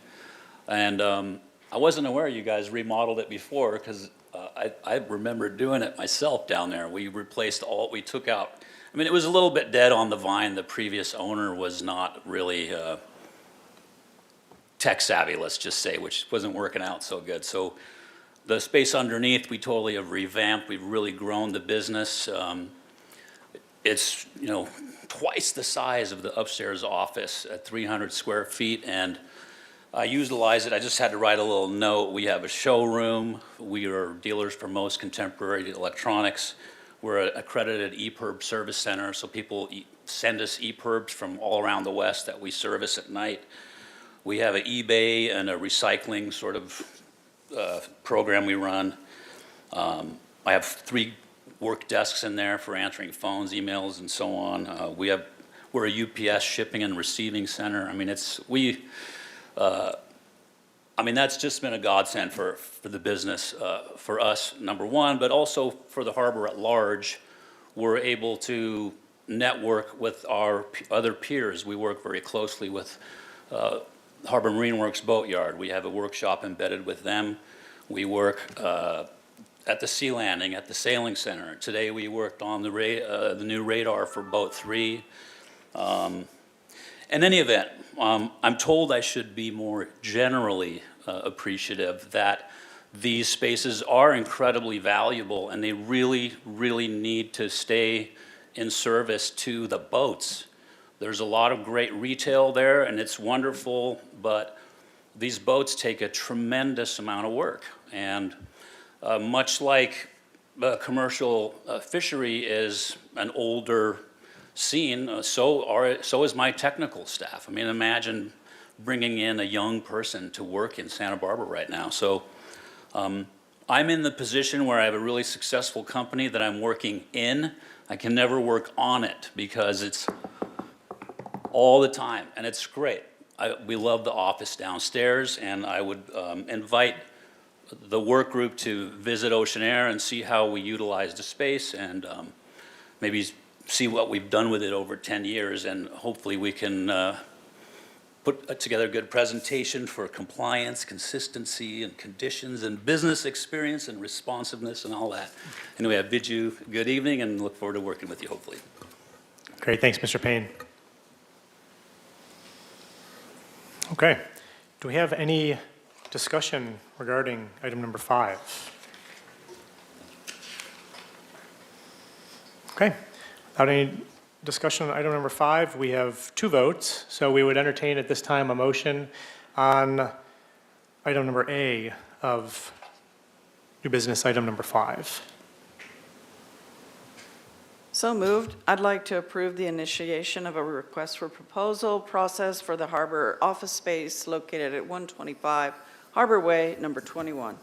and I wasn't aware you guys remodeled it before because I remember doing it myself down there. We replaced we took out, I mean, it was a little bit dead on the vine. The previous owner was not really tech savvy, let's just say, which wasn't working out so good. So the space underneath, we totally have revamped. We've really grown the business. It's, twice the size of the upstairs office at 300 square feet, and I utilize it. I just had to write a little note. We have a showroom. We are dealers for most contemporary electronics. We're an accredited EPIRB service center, so people send us EPIRBs from all around the West that we service at night. We have an eBay and a recycling sort of program we run. I have 3 work desks in there for answering phones, emails, and so on. We're a UPS shipping and receiving center. I mean, that's just been a godsend for the business, for us, number one, but also for the harbor at large. We're able to network with our other peers. We work very closely with Harbor Marine Works Boatyard. We have a workshop embedded with them. We work at the Sea Landing, at the Sailing Center. Today we worked on the new radar for Boat 3. In any event, I'm told I should be more generally appreciative that these spaces are incredibly valuable and they really, really need to stay in service to the boats. There's a lot of great retail there and it's wonderful, but these boats take a tremendous amount of work. And much like commercial fishery is an older scene, so is my technical staff. I mean, imagine bringing in a young person to work in Santa Barbara right now. So I'm in the position where I have a really successful company that I'm working in. I can never work on it because it's all the time, and it's great. We love the office downstairs, and I would invite the work group to visit Ocean Air and see how we utilize the space and maybe see what we've done with it over 10 years, and hopefully we can put together a good presentation for compliance, consistency, and conditions, and business experience, and responsiveness, and all that. Anyway, I bid you good evening, and look forward to working with you, hopefully. Great, thanks, Mr. Payne. Okay, do we have any discussion regarding item number 5? Okay, without any discussion on item number 5, we have 2 votes. So we would entertain at this time a motion on item number A of new business item number 5. So moved. I'd like to approve the initiation of a request for proposal process for the harbor office space located at 125 Harbor Way, number 21.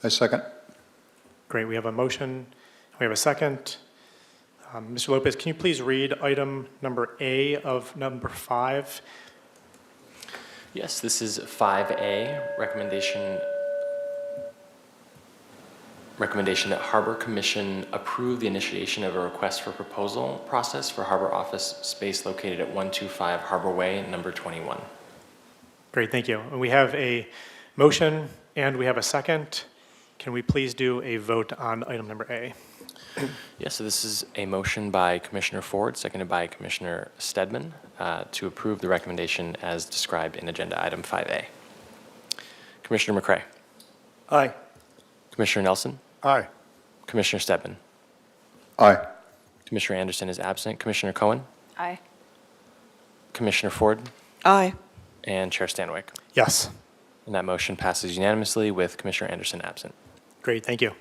I second. Great, we have a motion, we have a second. Mr. Lopez, can you please read item number A of number 5? Yes, this is 5A, recommendation that Harbor Commission approve the initiation of a request for proposal process for harbor office space located at 125 Harbor Way, number 21. Great, thank you. And we have a motion and we have a second. Can we please do a vote on item number A? Yes, so this is a motion by Commissioner Ford, seconded by Commissioner Steadman, to approve the recommendation as described in agenda item 5A. Commissioner McCrae. Aye. Commissioner Nelson. Aye. Commissioner Steadman. Aye. Commissioner Anderson is absent. Commissioner Cohen. Aye. Commissioner Ford. Aye. And Chair Stanwyck. Yes. And that motion passes unanimously with Commissioner Anderson absent. Great, thank you.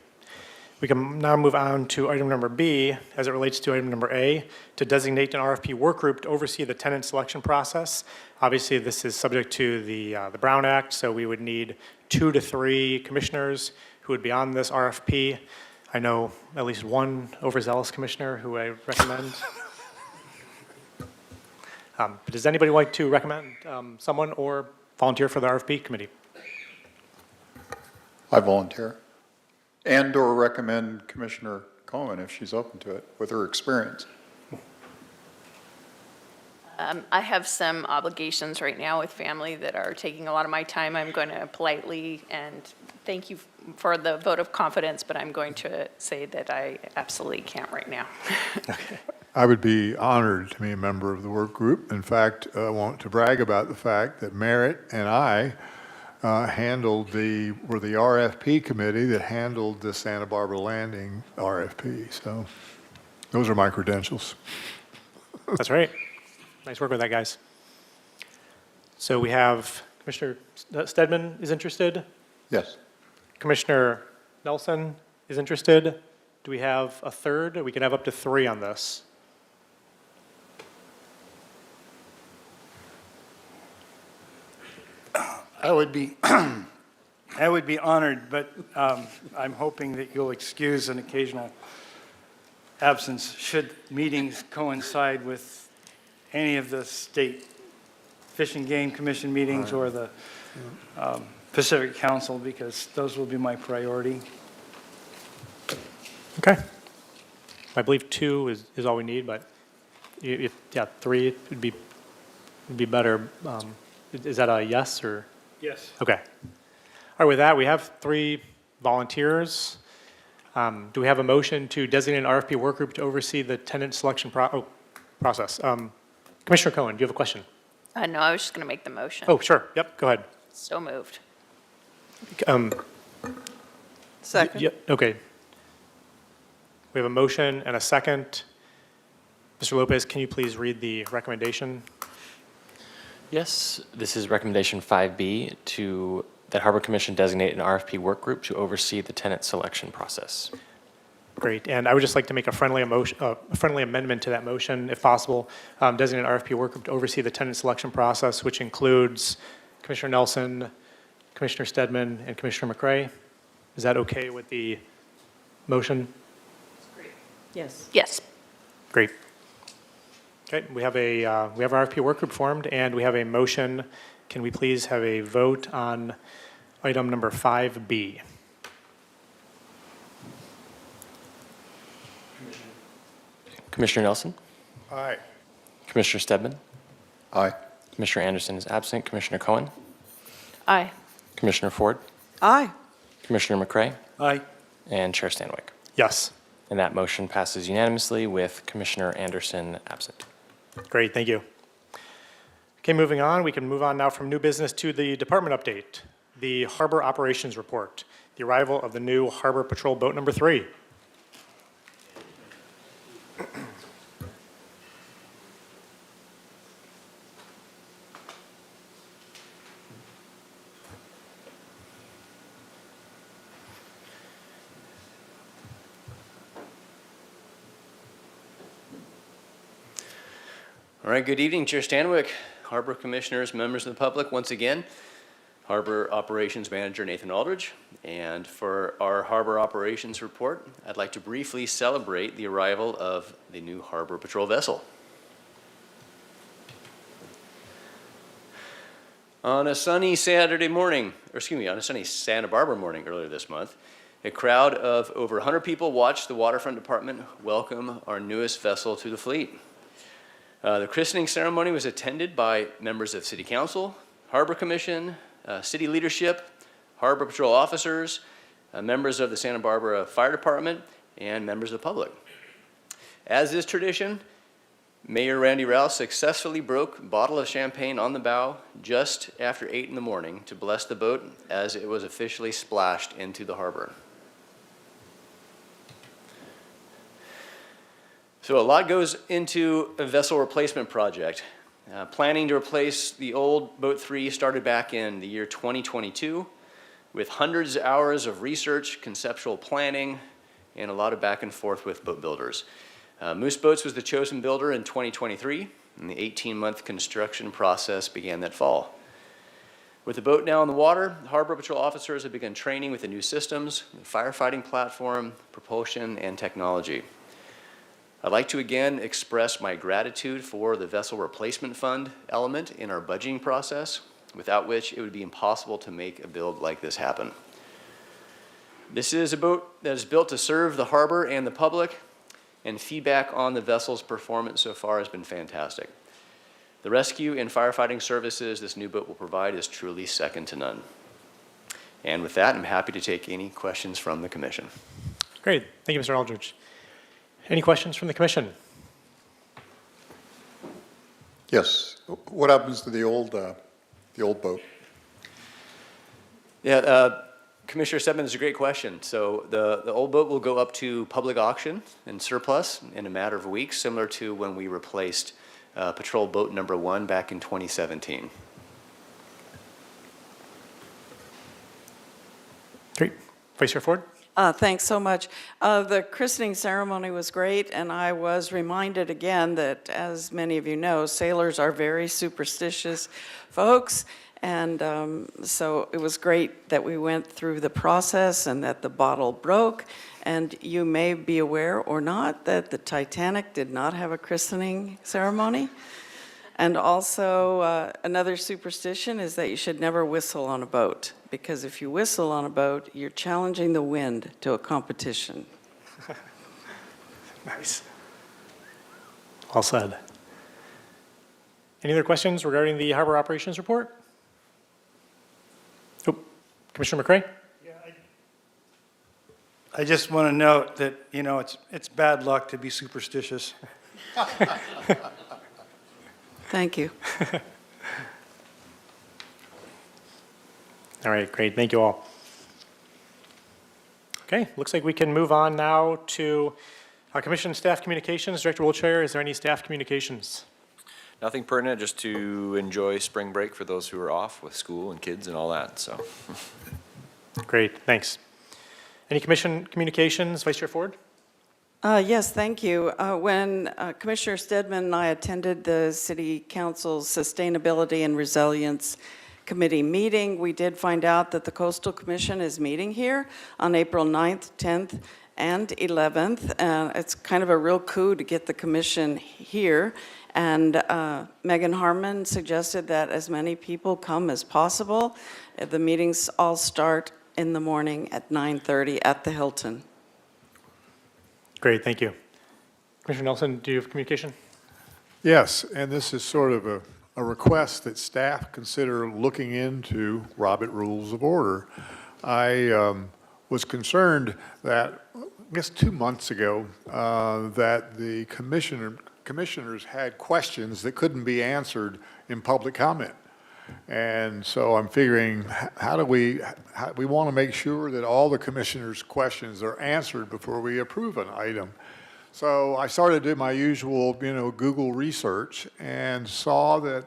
We can now move on to item number B, as it relates to item number A, to designate an RFP work group to oversee the tenant selection process. Obviously, this is subject to the Brown Act, so we would need 2 to 3 commissioners who would be on this RFP. I know at least one overzealous commissioner who I recommend. But does anybody like to recommend someone or volunteer for the RFP committee? I volunteer. And/or recommend Commissioner Cohen if she's open to it with her experience. I have some obligations right now with family that are taking a lot of my time. I'm going to politely, and thank you for the vote of confidence, but I'm going to say that I absolutely can't right now. I would be honored to be a member of the work group. In fact, I want to brag about the fact that Merritt and I were the RFP committee that handled the Santa Barbara Landing RFP. So those are my credentials. That's right. Nice work with that, guys. So we have Commissioner Stedman is interested. Yes. Commissioner Nelson is interested. Do we have a third? We can have up to 3 on this. I would be honored, but I'm hoping that you'll excuse an occasional absence should meetings coincide with any of the state Fish and Game Commission meetings or the Pacific Council, because those will be my priority. Okay. I believe 2 is all we need, but if 3 would be better. Is that a yes or? Yes. Okay. All right, with that, we have 3 volunteers. Do we have a motion to designate an RFP work group to oversee the tenant selection process? Commissioner Cohen, do you have a question? No, I was just going to make the motion. Oh, sure. Yep, go ahead. So moved. Second. Yeah, okay. We have a motion and a second. Mr. Lopez, can you please read the recommendation? Yes, this is recommendation 5B that Harbor Commission designate an RFP work group to oversee the tenant selection process. Great, and I would just like to make a friendly amendment to that motion, if possible. Designate an RFP work group to oversee the tenant selection process, which includes Commissioner Nelson, Commissioner Stedman, and Commissioner McCray. Is that okay with the motion? Yes. Yes. Great. Okay, we have our RFP work group formed, and we have a motion. Can we please have a vote on item number 5B? Commissioner Nelson? Aye. Commissioner Stedman? Aye. Commissioner Anderson is absent. Commissioner Cohen? Aye. Commissioner Ford? Aye. Commissioner McCray? Aye. And Chair Stanwyck. Yes. And that motion passes unanimously with Commissioner Anderson absent. Great, thank you. Okay, moving on, we can move on now from new business to the department update. The Harbor Operations Report, the arrival of the new Harbor Patrol Boat number 3. All right, good evening, Chair Stanwyck, Harbor Commissioners, members of the public. Once again, Harbor Operations Manager Nathan Aldridge. And for our Harbor Operations Report, I'd like to briefly celebrate the arrival of the new Harbor Patrol vessel. On a sunny Saturday morning, on a sunny Santa Barbara morning earlier this month, a crowd of over 100 people watched the Waterfront Department welcome our newest vessel to the fleet. The christening ceremony was attended by members of City Council, Harbor Commission, city leadership, Harbor Patrol officers, members of the Santa Barbara Fire Department, and members of the public. As is tradition, Mayor Randy Rouse successfully broke a bottle of champagne on the bow just after 8 in the morning to bless the boat as it was officially splashed into the harbor. So a lot goes into a vessel replacement project. Planning to replace the old Boat 3 started back in the year 2022 with hundreds of hours of research, conceptual planning, and a lot of back and forth with boat builders. Moose Boats was the chosen builder in 2023, and the 18-month construction process began that fall. With the boat now in the water, Harbor Patrol officers have begun training with the new systems, firefighting platform, propulsion, and technology. I'd like to again express my gratitude for the vessel replacement fund element in our budgeting process, without which it would be impossible to make a build like this happen. This is a boat that is built to serve the harbor and the public, and feedback on the vessel's performance so far has been fantastic. The rescue and firefighting services this new boat will provide is truly second to none. And with that, I'm happy to take any questions from the commission. Great. Thank you, Mr. Aldridge. Any questions from the commission? Yes. What happens to the old boat? Yeah, Commissioner Stedman, this is a great question. So the old boat will go up to public auction and surplus in a matter of weeks, similar to when we replaced Patrol Boat Number 1 back in 2017. Great. Vice Chair Ford? Thanks so much. The christening ceremony was great, and I was reminded again that, as many of you know, sailors are very superstitious folks, and so it was great that we went through the process and that the bottle broke. And you may be aware or not that the Titanic did not have a christening ceremony. And also, another superstition is that you should never whistle on a boat, because if you whistle on a boat, you're challenging the wind to a competition. Nice. Well said. Any other questions regarding the harbor operations report? Oh, Commissioner McCray? I just want to note that, you know, it's bad luck to be superstitious. Thank you. All right, great. Thank you all. Okay, looks like we can move on now to Commission Staff Communications. Director Wiltshire, is there any staff communications? Nothing pertinent, just to enjoy spring break for those who are off with school and kids and all that, so. Great, thanks. Any commission communications? Vice Chair Ford? Yes, thank you. When Commissioner Stedman and I attended the City Council's Sustainability and Resilience Committee meeting, we did find out that the Coastal Commission is meeting here on April 9th, 10th, and 11th. It's kind of a real coup to get the commission here. And Megan Harmon suggested that as many people come as possible. The meetings all start in the morning at 9:30 at the Hilton. Great, thank you. Commissioner Nelson, do you have communication? Yes, and this is sort of a request that staff consider looking into Robert Rules of Order. I was concerned that, I guess 2 months ago, that the commissioners had questions that couldn't be answered in public comment. And so I'm figuring, we want to make sure that all the commissioners' questions are answered before we approve an item. So I started to do my usual, Google research and saw that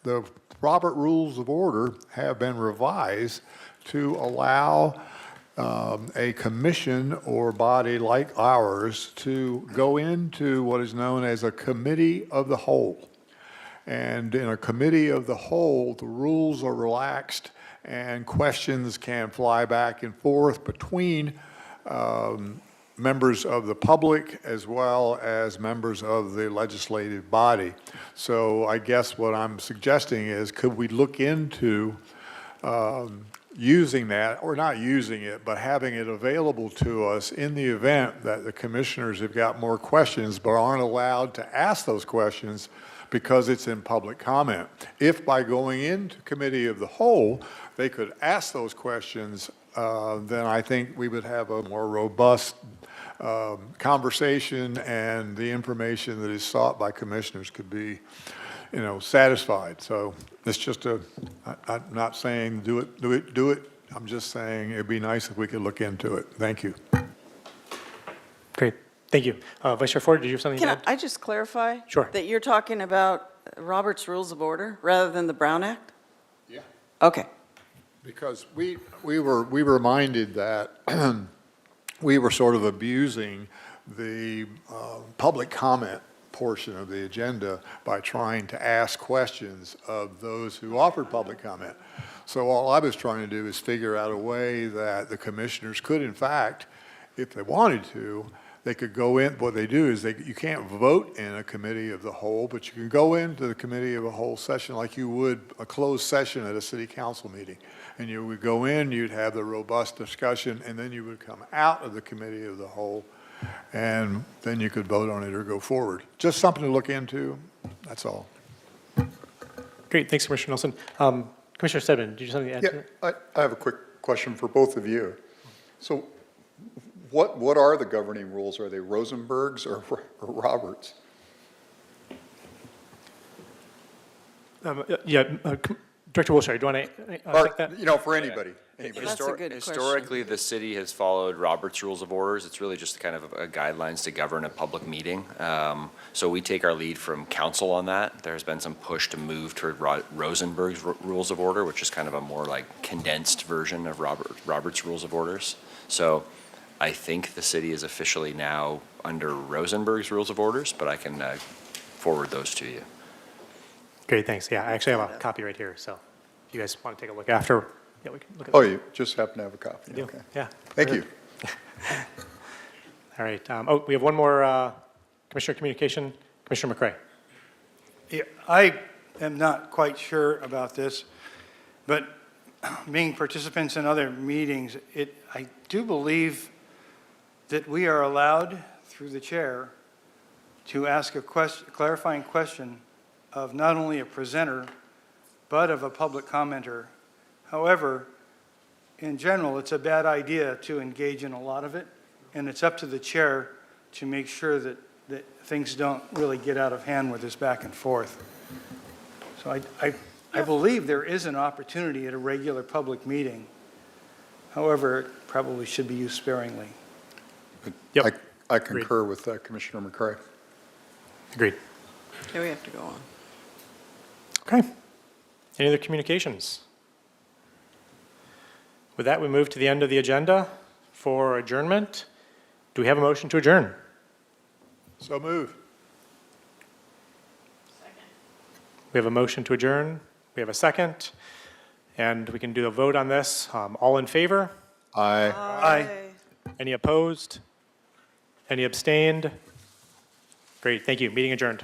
the Robert Rules of Order have been revised to allow a commission or body like ours to go into what is known as a committee of the whole. And in a committee of the whole, the rules are relaxed and questions can fly back and forth between members of the public as well as members of the legislative body. So I guess what I'm suggesting is, could we look into using that, or not using it, but having it available to us in the event that the commissioners have got more questions but aren't allowed to ask those questions because it's in public comment. If by going into committee of the whole, they could ask those questions, then I think we would have a more robust conversation, and the information that is sought by commissioners could be, satisfied. So it's just I'm not saying do it. I'm just saying it'd be nice if we could look into it. Thank you. Great, thank you. Vice Chair Ford, did you have something to Can add? I just clarify? Sure. That you're talking about Robert's Rules of Order rather than the Brown Act? Yeah. Okay. Because we were reminded that we were sort of abusing the public comment portion of the agenda by trying to ask questions of those who offered public comment. So all I was trying to do is figure out a way that the commissioners could, in fact, if they wanted to, they could go in, what they do is you can't vote in a committee of the whole, but you can go into the committee of a whole session like you would a closed session at a city council meeting. And you would go in, you'd have the robust discussion, and then you would come out of the committee of the whole, and then you could vote on it or go forward. Just something to look into, that's all. Great, thanks, Commissioner Nelson. Commissioner Stedman, did you have something to add to that? Yeah, I have a quick question for both of you. So what are the governing rules? Are they Rosenberg's or Roberts? Director Wilshire, do you want to take that? You know, for anybody. That's a good question. Historically, the city has followed Robert's Rules of Orders. It's really just kind of a guidelines to govern a public meeting. So we take our lead from council on that. There's been some push to move toward Rosenberg's Rules of Order, which is kind of a more like condensed version of Robert's Rules of Orders. So I think the city is officially now under Rosenberg's Rules of Orders, but I can forward those to you. Great, thanks. Yeah, I actually have a copy right here, so if you guys want to take a look after, yeah, we can look at Oh, that. you just happen to have a copy? Deal. Okay. Yeah. Thank you. All right. We have one more Commissioner Communication, Commissioner McCray. Yeah, I am not quite sure about this, but being participants in other meetings, I do believe that we are allowed, through the chair, to ask a clarifying question of not only a presenter, but of a public commenter. However, in general, it's a bad idea to engage in a lot of it, and it's up to the chair to make sure that things don't really get out of hand with this back and forth. So I believe there is an opportunity at a regular public meeting. However, it probably should be used sparingly. Yep. I concur with Commissioner McCray. Agreed. Okay, we have to go on. Okay. Any other communications? With that, we move to the end of the agenda for adjournment. Do we have a motion to adjourn? So move. We have a motion to adjourn. We have a second. And we can do a vote on this. All in favor? Aye. Aye. Any opposed? Any abstained? Great, thank you. Meeting adjourned.